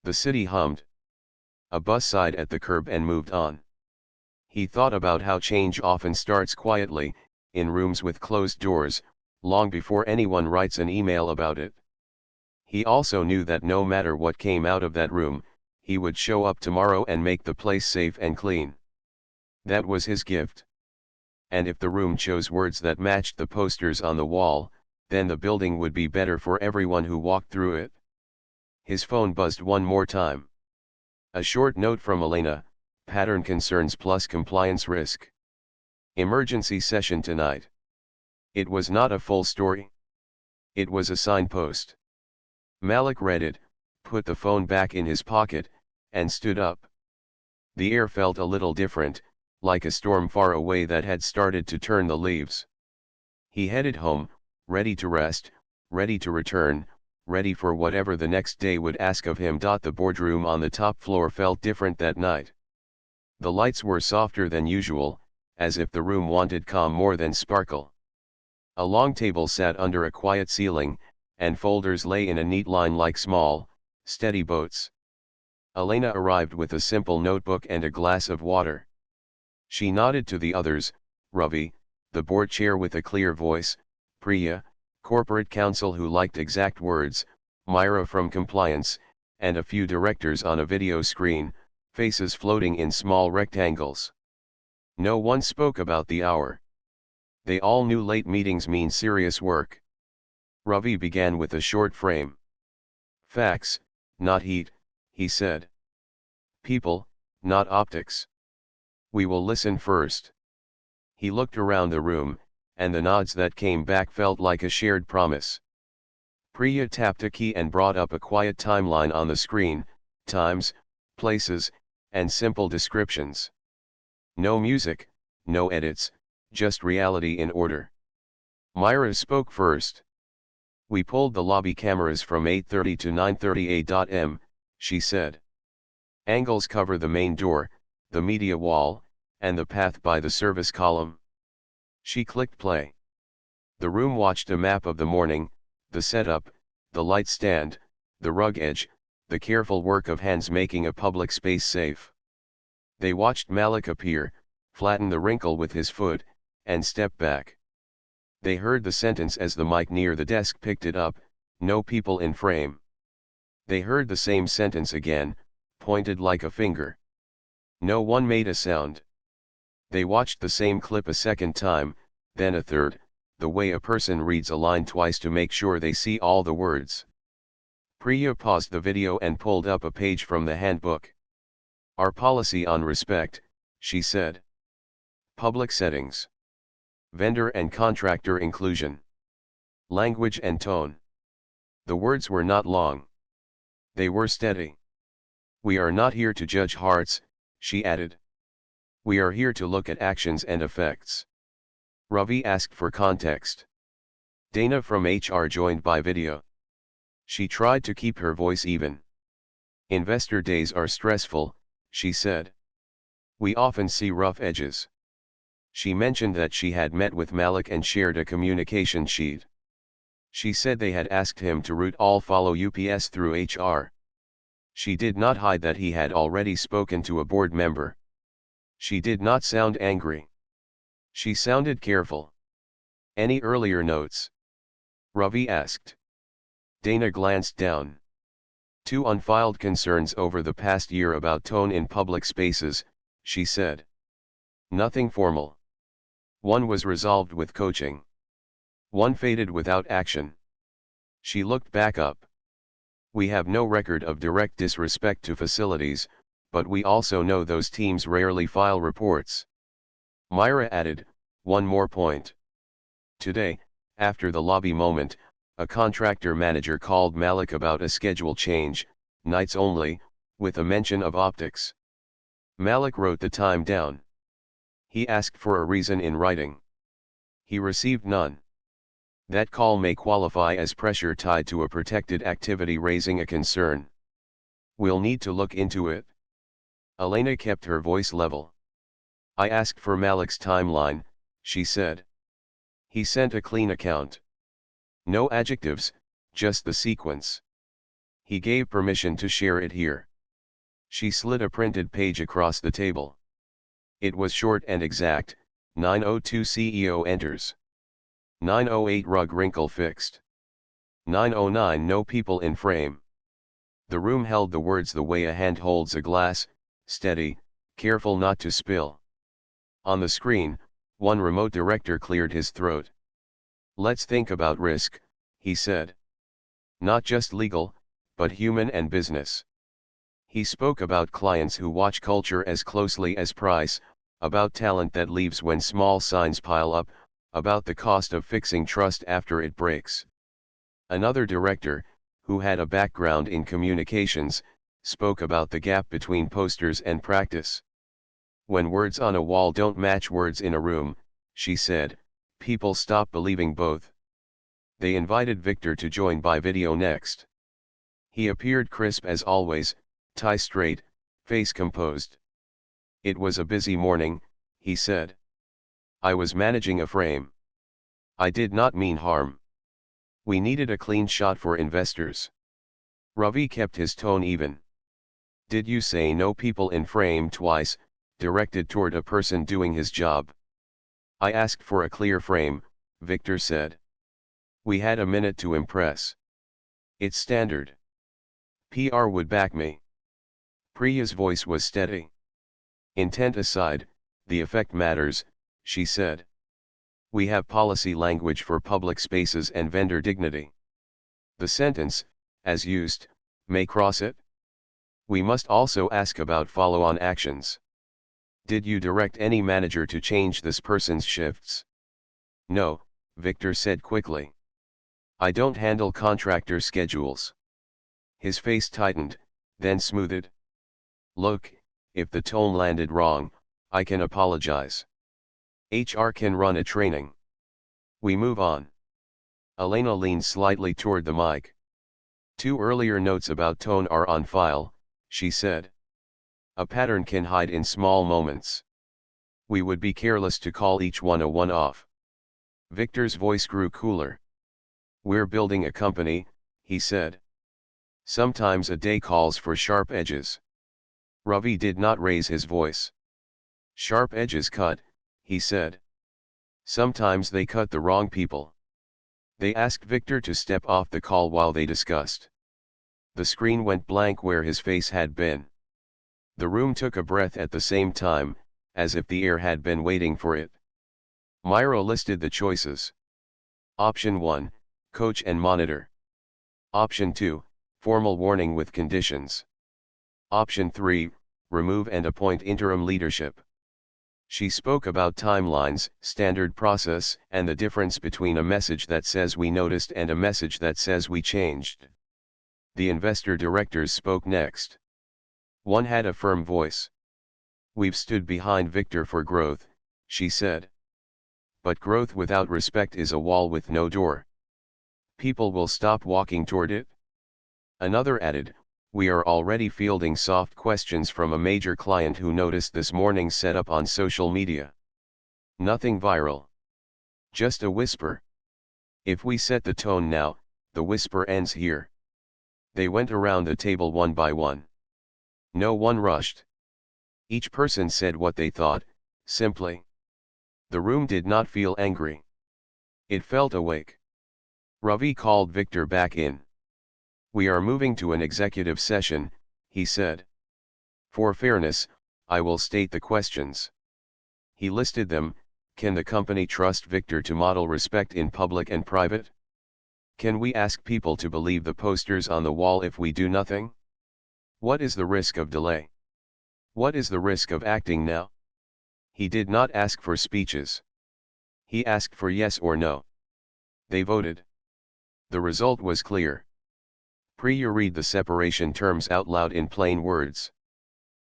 The city hummed. A bus sighed at the curb and moved on. He thought about how change often starts quietly, in rooms with closed doors, long before anyone writes an email about it. He also knew that no matter what came out of that room, he would show up tomorrow and make the place safe and clean. That was his gift. And if the room chose words that matched the posters on the wall, then the building would be better for everyone who walked through it. His phone buzzed one more time. A short note from Elena: "Pattern concerns plus compliance risk. Emergency session tonight." It was not a full story. It was a signpost. Malik read it, put the phone back in his pocket, and stood up. The air felt a little different, like a storm far away that had started to turn the leaves. He headed home, ready to rest, ready to return, ready for whatever the next day would ask of him. The boardroom on the top floor felt different that night. The lights were softer than usual, as if the room wanted calm more than sparkle. A long table sat under a quiet ceiling, and folders lay in a neat line like small, steady boats. Elena arrived with a simple notebook and a glass of water. She nodded to the others: Ravi, the board chair with a clear voice; Priya, corporate counsel who liked exact words; Myra from compliance, and a few directors on a video screen, faces floating in small rectangles. No one spoke about the hour. They all knew late meetings mean serious work. Ravi began with a short frame. "Facts, not heat," he said. "People, not optics. We will listen first." He looked around the room, and the nods that came back felt like a shared promise. Priya tapped a key and brought up a quiet timeline on the screen: times, places, and simple descriptions. No music, no edits, just reality in order. Myra spoke first. "We pulled the lobby cameras from 8:30 to 9:30 a.m., she said. "Angles cover the main door, the media wall, and the path by the service column." She clicked play. The room watched a map of the morning: the setup, the light stand, the rug edge, the careful work of hands making a public space safe. They watched Malik appear, flatten the wrinkle with his foot, and step back. They heard the sentence as the mic near the desk picked it up: "No people in frame." They heard the same sentence again, pointed like a finger. No one made a sound. They watched the same clip a second time, then a third, the way a person reads a line twice to make sure they see all the words. Priya paused the video and pulled up a page from the handbook. "Our policy on respect," she said. "Public settings. Vendor and contractor inclusion. Language and tone." The words were not long. They were steady. "We are not here to judge hearts," she added. "We are here to look at actions and effects." Ravi asked for context. Dana from HR joined by video. She tried to keep her voice even. "Investor days are stressful," she said. "We often see rough edges." She mentioned that she had met with Malik and shared a communication sheet. She said they had asked him to route all follow UPS through HR. She did not hide that he had already spoken to a board member. She did not sound angry. She sounded careful. "Any earlier notes?" Ravi asked. Dana glanced down. "Two unfiled concerns over the past year about tone in public spaces," she said. "Nothing formal. One was resolved with coaching. One faded without action." She looked back up. "We have no record of direct disrespect to facilities, but we also know those teams rarely file reports." Myra added, "One more point. Today, after the lobby moment, a contractor manager called Malik about a schedule change, nights only, with a mention of optics. Malik wrote the time down. He asked for a reason in writing. He received none. That call may qualify as pressure tied to a protected activity raising a concern. We'll need to look into it. Elena kept her voice level. I asked for Malik's timeline, she said. He sent a clean account. No adjectives, just the sequence. He gave permission to share it here. She slid a printed page across the table. It was short and exact. 9:02 CEO enters. 9:08 rug wrinkle fixed. 9:09 no people in frame. The room held the words the way a hand holds a glass, steady, careful not to spill. On the screen, one remote director cleared his throat. Let's think about risk, he said. Not just legal, but human and business. He spoke about clients who watch culture as closely as price, about talent that leaves when small signs pile up, about the cost of fixing trust after it breaks. Another director, who had a background in communications, spoke about the gap between posters and practice. When words on a wall don't match words in a room, she said, people stop believing both. They invited Victor to join by video next. He appeared crisp as always, tie straight, face composed. It was a busy morning, he said. I was managing a frame. I did not mean harm. We needed a clean shot for investors. Ravi kept his tone even. Did you say no people in frame twice, directed toward a person doing his job? I asked for a clear frame, Victor said. We had a minute to impress. It's standard. PR would back me. Priya's voice was steady. Intent aside, the effect matters, she said. We have policy language for public spaces and vendor dignity. The sentence, as used, may cross it. We must also ask about follow-on actions. Did you direct any manager to change this person's shifts? No, Victor said quickly. I don't handle contractor schedules. His face tightened, then smoothed. Look, if the tone landed wrong, I can apologize. HR can run a training. We move on. Elena leaned slightly toward the mic. 2 earlier notes about tone are on file, she said. A pattern can hide in small moments. We would be careless to call each one a one-off. Victor's voice grew cooler. We're building a company, he said. Sometimes a day calls for sharp edges. Ravi did not raise his voice. Sharp edges cut, he said. Sometimes they cut the wrong people. They asked Victor to step off the call while they discussed. The screen went blank where his face had been. The room took a breath at the same time, as if the air had been waiting for it. Myra listed the choices. Option 1, coach and monitor. Option 2, formal warning with conditions. Option 3, remove and appoint interim leadership. She spoke about timelines, standard process, and the difference between a message that says we noticed and a message that says we changed. The investor directors spoke next. One had a firm voice. We've stood behind Victor for growth, she said. But growth without respect is a wall with no door. People will stop walking toward it. Another added, we are already fielding soft questions from a major client who noticed this morning's setup on social media. Nothing viral. Just a whisper. If we set the tone now, the whisper ends here. They went around the table one by one. No one rushed. Each person said what they thought, simply. The room did not feel angry. It felt awake. Ravi called Victor back in. We are moving to an executive session, he said. For fairness, I will state the questions. He listed them. Can the company trust Victor to model respect in public and private? Can we ask people to believe the posters on the wall if we do nothing? What is the risk of delay? What is the risk of acting now? He did not ask for speeches. He asked for yes or no. They voted. The result was clear. Priya read the separation terms out loud in plain words.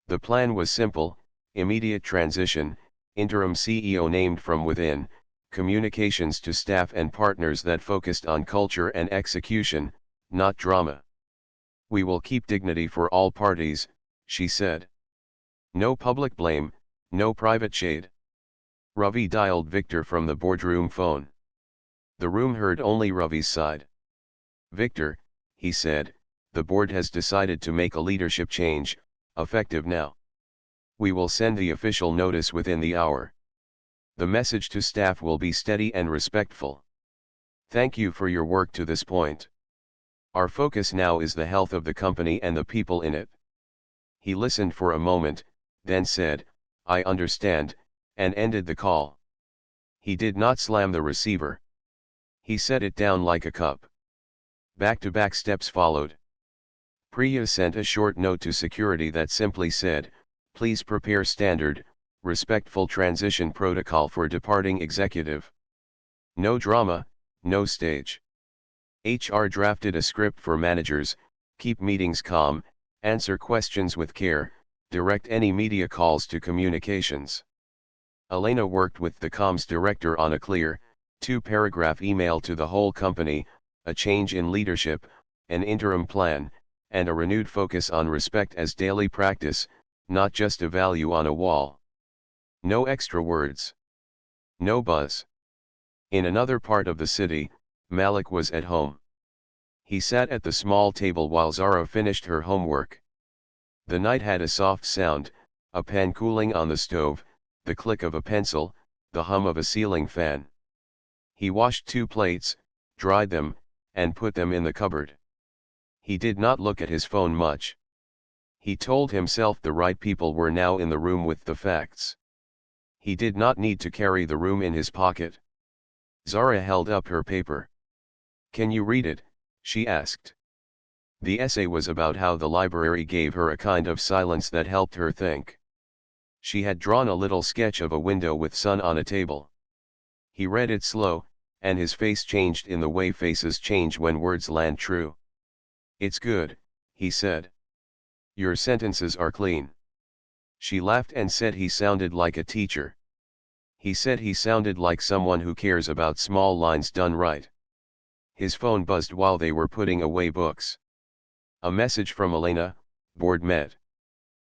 The plan was simple: immediate transition, interim CEO named from within, communications to staff and partners that focused on culture and execution, not drama. We will keep dignity for all parties, she said. No public blame, no private shade. Ravi dialed Victor from the boardroom phone. The room heard only Ravi's side. Victor, he said, the board has decided to make a leadership change, effective now. We will send the official notice within the hour. The message to staff will be steady and respectful. Thank you for your work to this point. Our focus now is the health of the company and the people in it. He listened for a moment, then said, I understand, and ended the call. He did not slam the receiver. He set it down like a cup. Back-to-back steps followed. Priya sent a short note to security that simply said, please prepare standard, respectful transition protocol for departing executive. No drama, no stage. HR drafted a script for managers: keep meetings calm, answer questions with care, direct any media calls to communications. Elena worked with the comms director on a clear, 2-paragraph email to the whole company: a change in leadership, an interim plan, and a renewed focus on respect as daily practice, not just a value on a wall. No extra words. No buzz. In another part of the city, Malik was at home. He sat at the small table while Zara finished her homework. The night had a soft sound: a pan cooling on the stove, the click of a pencil, the hum of a ceiling fan. He washed 2 plates, dried them, and put them in the cupboard. He did not look at his phone much. He told himself the right people were now in the room with the facts. He did not need to carry the room in his pocket. Zara held up her paper. Can you read it? She asked. The essay was about how the library gave her a kind of silence that helped her think. She had drawn a little sketch of a window with sun on a table. He read it slow, and his face changed in the way faces change when words land true. It's good, he said. Your sentences are clean. She laughed and said he sounded like a teacher. He said he sounded like someone who cares about small lines done right. His phone buzzed while they were putting away books. A message from Elena: board met.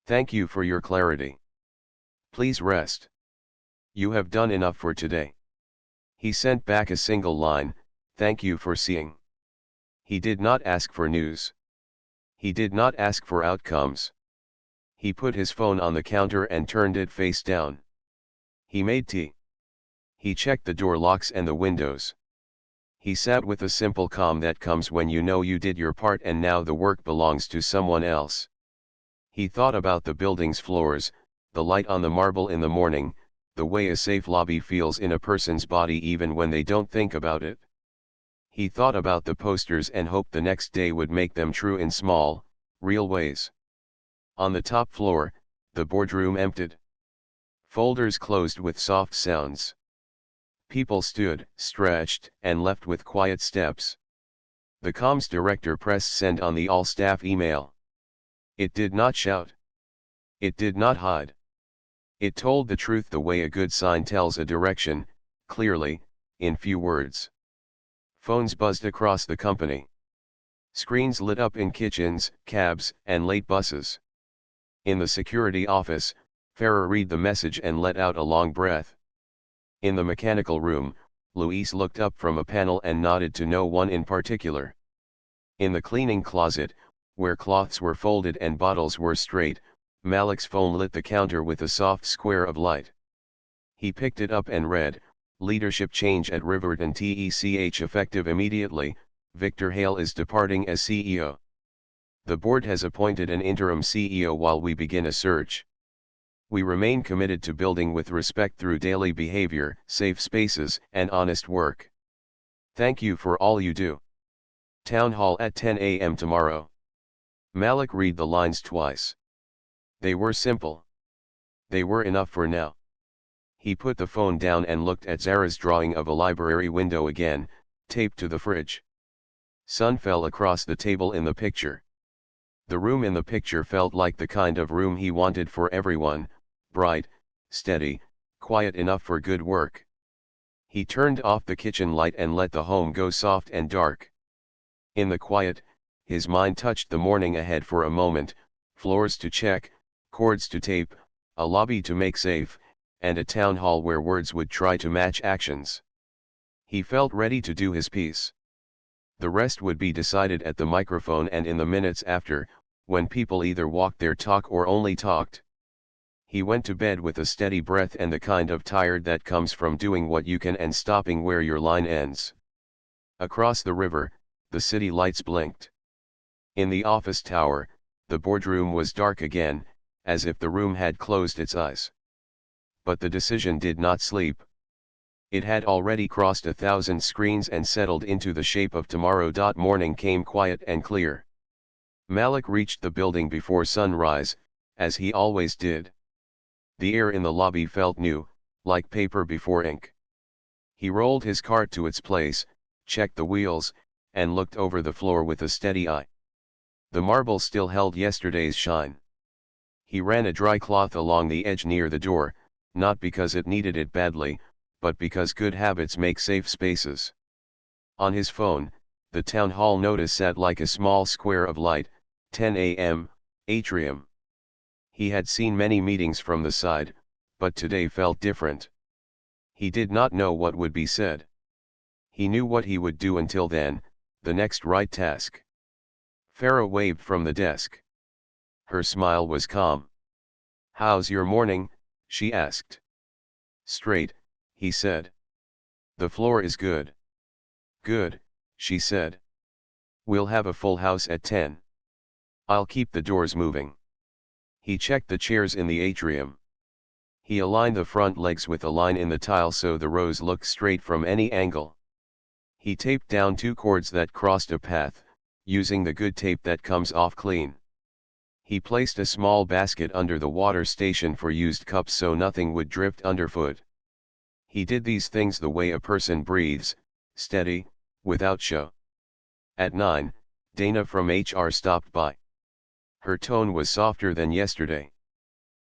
Thank you for your clarity. Please rest. You have done enough for today. He sent back a single line: thank you for seeing. He did not ask for news. He did not ask for outcomes. He put his phone on the counter and turned it face down. He made tea. He checked the door locks and the windows. He sat with the simple calm that comes when you know you did your part and now the work belongs to someone else. He thought about the building's floors, the light on the marble in the morning, the way a safe lobby feels in a person's body even when they don't think about it. He thought about the posters and hoped the next day would make them true in small, real ways. On the top floor, the boardroom emptied. Folders closed with soft sounds. People stood, stretched, and left with quiet steps. The comms director pressed send on the all-staff email. It did not shout. It did not hide. It told the truth the way a good sign tells a direction, clearly, in few words. Phones buzzed across the company. Screens lit up in kitchens, cabs, and late buses. In the security office, Farah read the message and let out a long breath. In the mechanical room, Luis looked up from a panel and nodded to no one in particular. In the cleaning closet, where cloths were folded and bottles were straight, Malik's phone lit the counter with a soft square of light. He picked it up and read: leadership change at Riverton TECH effective immediately, Victor Hale is departing as CEO. The board has appointed an interim CEO while we begin a search. We remain committed to building with respect through daily behavior, safe spaces, and honest work. Thank you for all you do. Town hall at 10 a.m. tomorrow. Malik read the lines twice. They were simple. They were enough for now. He put the phone down and looked at Zara's drawing of a library window again, taped to the fridge. Sun fell across the table in the picture. The room in the picture felt like the kind of room he wanted for everyone, bright, steady, quiet enough for good work. He turned off the kitchen light and let the home go soft and dark. In the quiet, his mind touched the morning ahead for a moment, floors to check, cords to tape, a lobby to make safe, and a town hall where words would try to match actions. He felt ready to do his piece. The rest would be decided at the microphone and in the minutes after, when people either walked their talk or only talked. He went to bed with a steady breath and the kind of tired that comes from doing what you can and stopping where your line ends. Across the river, the city lights blinked. In the office tower, the boardroom was dark again, as if the room had closed its eyes. But the decision did not sleep. It had already crossed 1,000 screens and settled into the shape of tomorrow. Morning came quiet and clear. Malik reached the building before sunrise, as he always did. The air in the lobby felt new, like paper before ink. He rolled his cart to its place, checked the wheels, and looked over the floor with a steady eye. The marble still held yesterday's shine. He ran a dry cloth along the edge near the door, not because it needed it badly, but because good habits make safe spaces. On his phone, the town hall notice sat like a small square of light, 10 a.m., atrium. He had seen many meetings from the side, but today felt different. He did not know what would be said. He knew what he would do until then, the next right task. Farah waved from the desk. Her smile was calm. "How's your morning?" she asked. "Straight," he said. "The floor is good." "Good," she said. "We'll have a full house at 10. I'll keep the doors moving." He checked the chairs in the atrium. He aligned the front legs with a line in the tile so the rows looked straight from any angle. He taped down 2 cords that crossed a path, using the good tape that comes off clean. He placed a small basket under the water station for used cups so nothing would drift underfoot. He did these things the way a person breathes, steady, without show. At 9, Dana from HR stopped by. Her tone was softer than yesterday.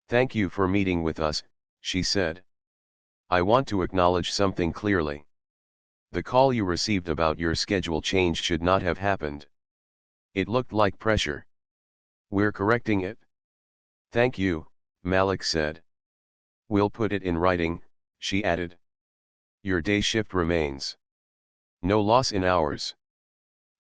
"Thank you for meeting with us," she said. "I want to acknowledge something clearly. The call you received about your schedule change should not have happened. It looked like pressure. We're correcting it." "Thank you," Malik said. "We'll put it in writing," she added. "Your day shift remains. No loss in hours.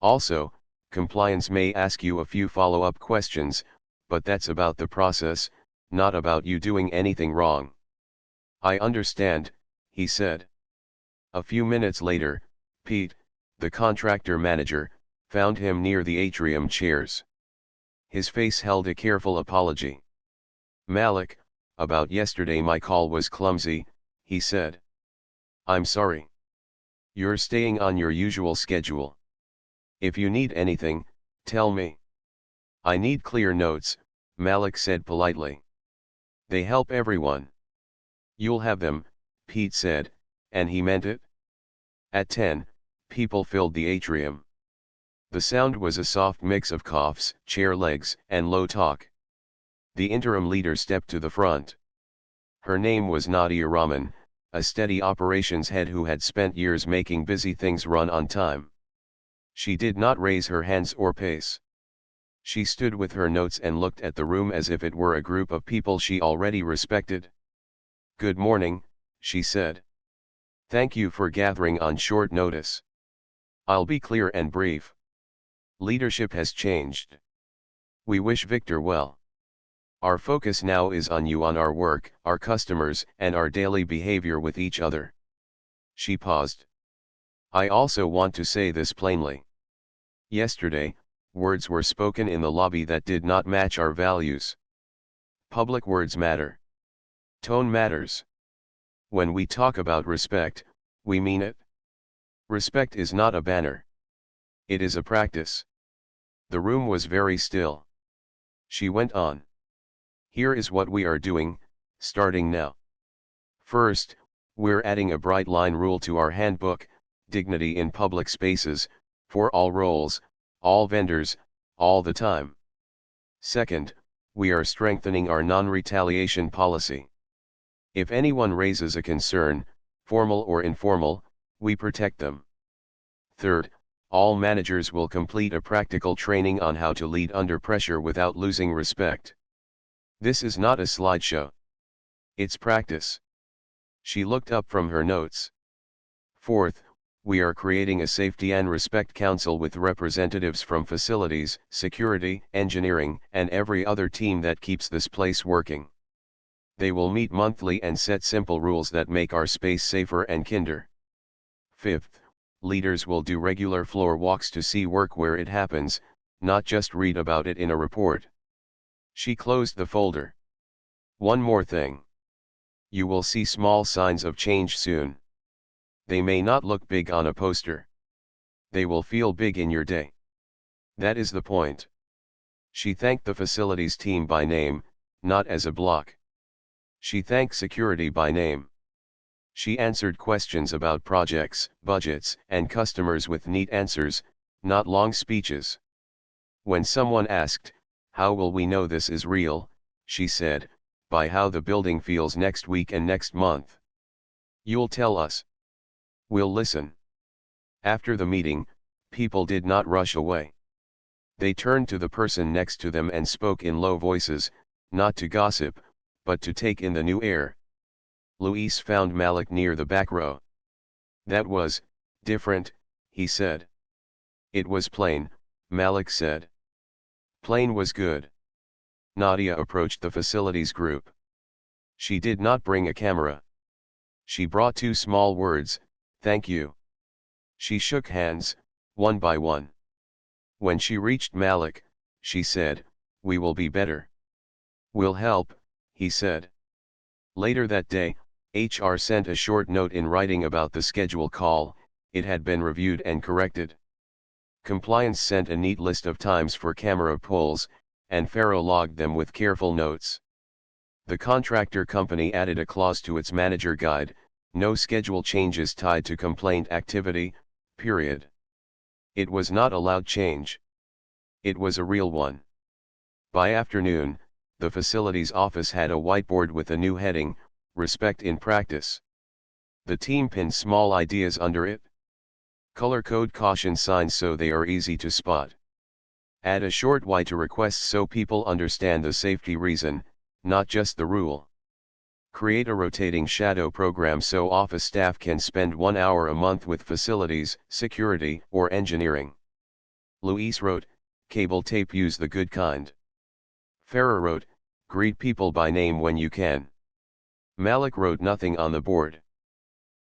Also, compliance may ask you a few follow-up questions, but that's about the process, not about you doing anything wrong." "I understand," he said. A few minutes later, Pete, the contractor manager, found him near the atrium chairs. His face held a careful apology. "Malik, about yesterday my call was clumsy," he said. "I'm sorry. You're staying on your usual schedule. If you need anything, tell me." "I need clear notes," Malik said politely. "They help everyone." "You'll have them," Pete said, and he meant it. At 10, people filled the atrium. The sound was a soft mix of coughs, chair legs, and low talk. The interim leader stepped to the front. Her name was Nadia Rahman, a steady operations head who had spent years making busy things run on time. She did not raise her hands or pace. She stood with her notes and looked at the room as if it were a group of people she already respected. "Good morning," she said. "Thank you for gathering on short notice. I'll be clear and brief. Leadership has changed. We wish Victor well. Our focus now is on you, on our work, our customers, and our daily behavior with each other." She paused. "I also want to say this plainly. Yesterday, words were spoken in the lobby that did not match our values. Public words matter. Tone matters. When we talk about respect, we mean it. Respect is not a banner. It is a practice." The room was very still. She went on. "Here is what we are doing, starting now. First, we're adding a bright line rule to our handbook: dignity in public spaces, for all roles, all vendors, all the time. Second, we are strengthening our non-retaliation policy. If anyone raises a concern, formal or informal, we protect them. Third, all managers will complete a practical training on how to lead under pressure without losing respect. This is not a slideshow. It's practice. She looked up from her notes. Fourth, we are creating a Safety and Respect Council with representatives from facilities, security, engineering, and every other team that keeps this place working. They will meet monthly and set simple rules that make our space safer and kinder. Fifth, leaders will do regular floor walks to see work where it happens, not just read about it in a report. She closed the folder. One more thing. You will see small signs of change soon. They may not look big on a poster. They will feel big in your day. That is the point. She thanked the facilities team by name, not as a block. She thanked security by name. She answered questions about projects, budgets, and customers with neat answers, not long speeches. When someone asked, "How will we know this is real?" she said, "By how the building feels next week and next month. You'll tell us. We'll listen." After the meeting, people did not rush away. They turned to the person next to them and spoke in low voices, not to gossip, but to take in the new air. Luis found Malik near the back row. "That was different," he said. "It was plain," Malik said. "Plain was good." Nadia approached the facilities group. She did not bring a camera. She brought two small words, "Thank you." She shook hands, one by one. When she reached Malik, she said, "We will be better." "We'll help," he said. Later that day, HR sent a short note in writing about the schedule call. It had been reviewed and corrected. Compliance sent a neat list of times for camera pulls, and Pharaoh logged them with careful notes. The contractor company added a clause to its manager guide: no schedule changes tied to complaint activity, period. It was not a loud change. It was a real one. By afternoon, the facilities office had a whiteboard with a new heading, "Respect in Practice." The team pinned small ideas under it. Color code caution signs so they are easy to spot. Add a short why to requests so people understand the safety reason, not just the rule. Create a rotating shadow program so office staff can spend 1 hour a month with facilities, security, or engineering. Luis wrote, "Cable tape, use the good kind." Farah wrote, "Greet people by name when you can." Malik wrote nothing on the board.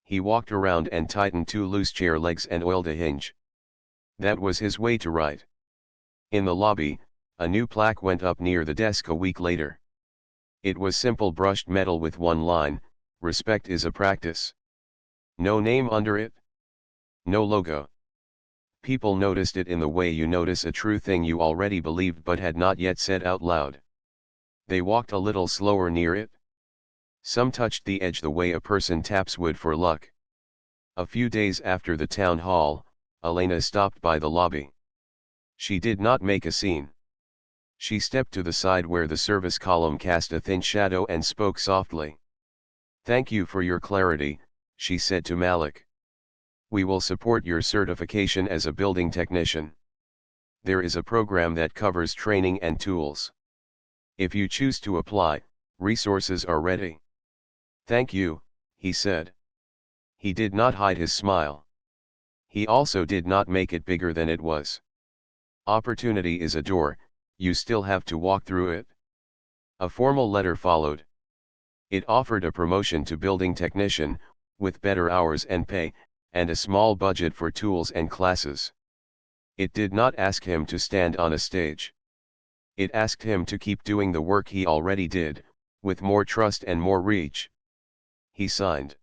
He walked around and tightened two loose chair legs and oiled a hinge. That was his way to write. In the lobby, a new plaque went up near the desk a week later. It was simple brushed metal with one line: "Respect is a practice." No name under it. No logo. People noticed it in the way you notice a true thing you already believed but had not yet said out loud. They walked a little slower near it. Some touched the edge the way a person taps wood for luck. A few days after the town hall, Elena stopped by the lobby. She did not make a scene. She stepped to the side where the service column cast a thin shadow and spoke softly. "Thank you for your clarity," she said to Malik. "We will support your certification as a building technician. There is a program that covers training and tools. If you choose to apply, resources are ready." "Thank you," he said. He did not hide his smile. He also did not make it bigger than it was. Opportunity is a door, you still have to walk through it. A formal letter followed. It offered a promotion to building technician, with better hours and pay, and a small budget for tools and classes. It did not ask him to stand on a stage. It asked him to keep doing the work he already did, with more trust and more reach. He signed.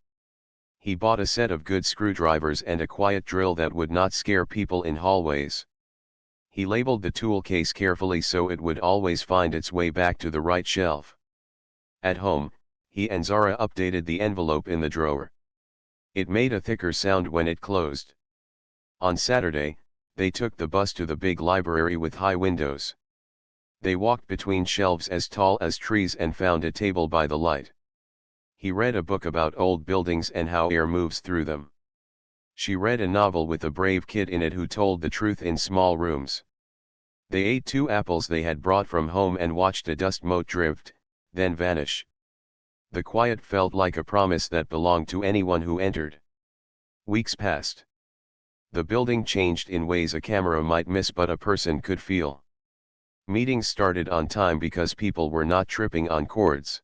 He bought a set of good screwdrivers and a quiet drill that would not scare people in hallways. He labeled the tool case carefully so it would always find its way back to the right shelf. At home, he and Zara updated the envelope in the drawer. It made a thicker sound when it closed. On Saturday, they took the bus to the big library with high windows. They walked between shelves as tall as trees and found a table by the light. He read a book about old buildings and how air moves through them. She read a novel with a brave kid in it who told the truth in small rooms. They ate 2 apples they had brought from home and watched a dust mote drift, then vanish. The quiet felt like a promise that belonged to anyone who entered. Weeks passed. The building changed in ways a camera might miss but a person could feel. Meetings started on time because people were not tripping on cords.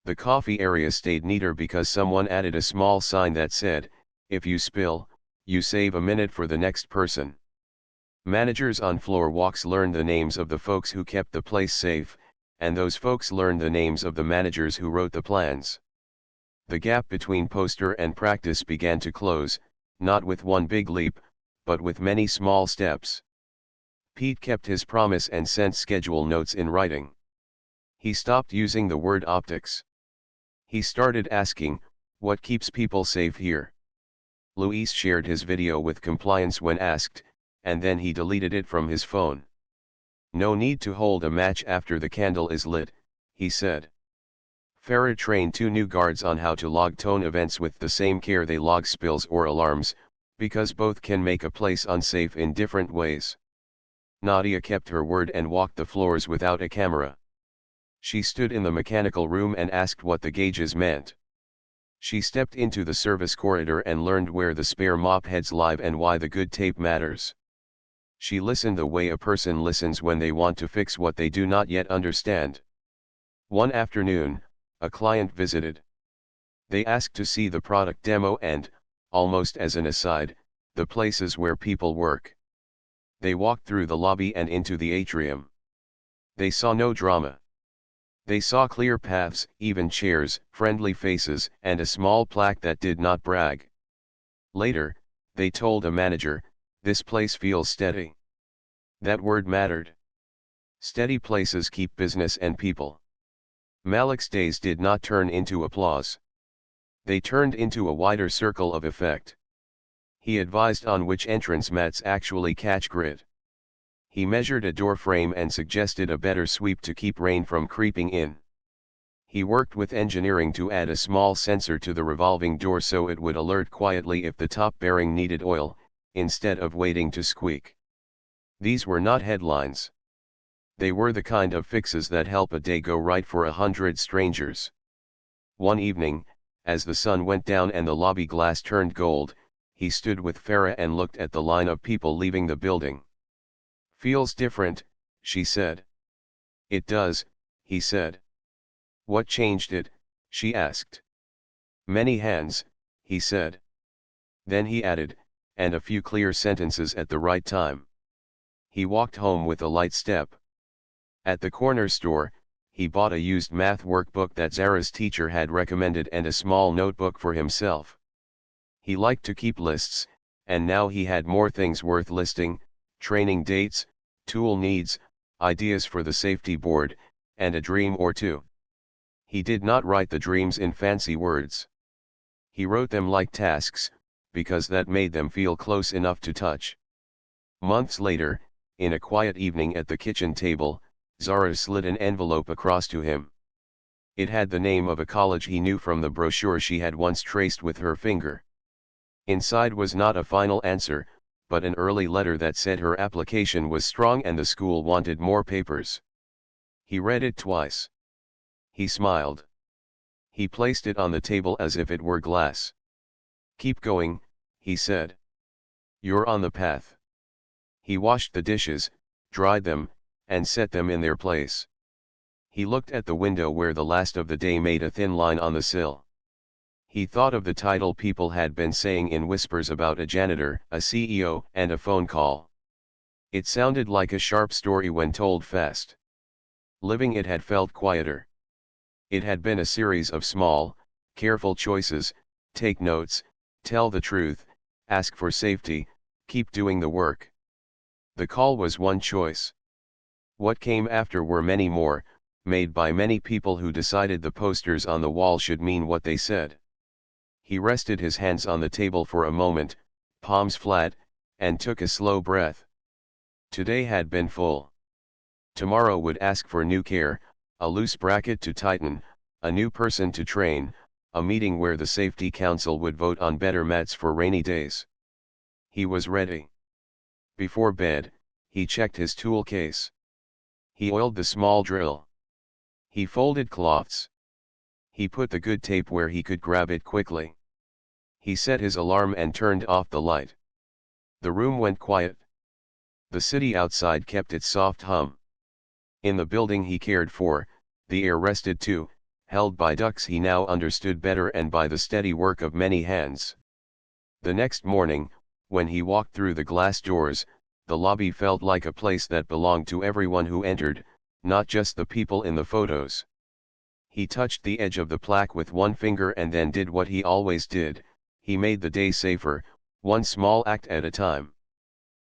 The coffee area stayed neater because someone added a small sign that said, "If you spill, you save a minute for the next person." Managers on floor walks learned the names of the folks who kept the place safe, and those folks learned the names of the managers who wrote the plans. The gap between poster and practice began to close, not with one big leap, but with many small steps. Pete kept his promise and sent schedule notes in writing. He stopped using the word optics. He started asking, "What keeps people safe here?" Luis shared his video with compliance when asked, and then he deleted it from his phone. "No need to hold a match after the candle is lit," he said. Farah trained 2 new guards on how to log tone events with the same care they log spills or alarms, because both can make a place unsafe in different ways. Nadia kept her word and walked the floors without a camera. She stood in the mechanical room and asked what the gauges meant. She stepped into the service corridor and learned where the spare mop heads live and why the good tape matters. She listened the way a person listens when they want to fix what they do not yet understand. One afternoon, a client visited. They asked to see the product demo and, almost as an aside, the places where people work. They walked through the lobby and into the atrium. They saw no drama. They saw clear paths, even chairs, friendly faces, and a small plaque that did not brag. Later, they told a manager, "This place feels steady." That word mattered. Steady places keep business and people. Malik's days did not turn into applause. They turned into a wider circle of effect. He advised on which entrance mats actually catch grit. He measured a door frame and suggested a better sweep to keep rain from creeping in. He worked with engineering to add a small sensor to the revolving door so it would alert quietly if the top bearing needed oil, instead of waiting to squeak. These were not headlines. They were the kind of fixes that help a day go right for 100 strangers. One evening, as the sun went down and the lobby glass turned gold, he stood with Farah and looked at the line of people leaving the building. "Feels different," she said. "It does," he said. "What changed it?" she asked. "Many hands," he said. Then he added, "and a few clear sentences at the right time." He walked home with a light step. At the corner store, he bought a used math workbook that Zara's teacher had recommended and a small notebook for himself. He liked to keep lists, and now he had more things worth listing: training dates, tool needs, ideas for the safety board, and a dream or 2. He did not write the dreams in fancy words. He wrote them like tasks, because that made them feel close enough to touch. Months later, in a quiet evening at the kitchen table, Zara slid an envelope across to him. It had the name of a college he knew from the brochure she had once traced with her finger. Inside was not a final answer, but an early letter that said her application was strong and the school wanted more papers. He read it twice. He smiled. He placed it on the table as if it were glass. "Keep going," he said. "You're on the path." He washed the dishes, dried them, and set them in their place. He looked at the window where the last of the day made a thin line on the sill. He thought of the title people had been saying in whispers about a janitor, a CEO, and a phone call. It sounded like a sharp story when told fast. Living it had felt quieter. It had been a series of small, careful choices: take notes, tell the truth, ask for safety, keep doing the work. The call was one choice. What came after were many more, made by many people who decided the posters on the wall should mean what they said. He rested his hands on the table for a moment, palms flat, and took a slow breath. Today had been full. Tomorrow would ask for new care, a loose bracket to tighten, a new person to train, a meeting where the safety council would vote on better mats for rainy days. He was ready. Before bed, he checked his tool case. He oiled the small drill. He folded cloths. He put the good tape where he could grab it quickly. He set his alarm and turned off the light. The room went quiet. The city outside kept its soft hum. In the building he cared for, the air rested too, held by ducts he now understood better and by the steady work of many hands. The next morning, when he walked through the glass doors, the lobby felt like a place that belonged to everyone who entered, not just the people in the photos. He touched the edge of the plaque with one finger and then did what he always did, he made the day safer, one small act at a time.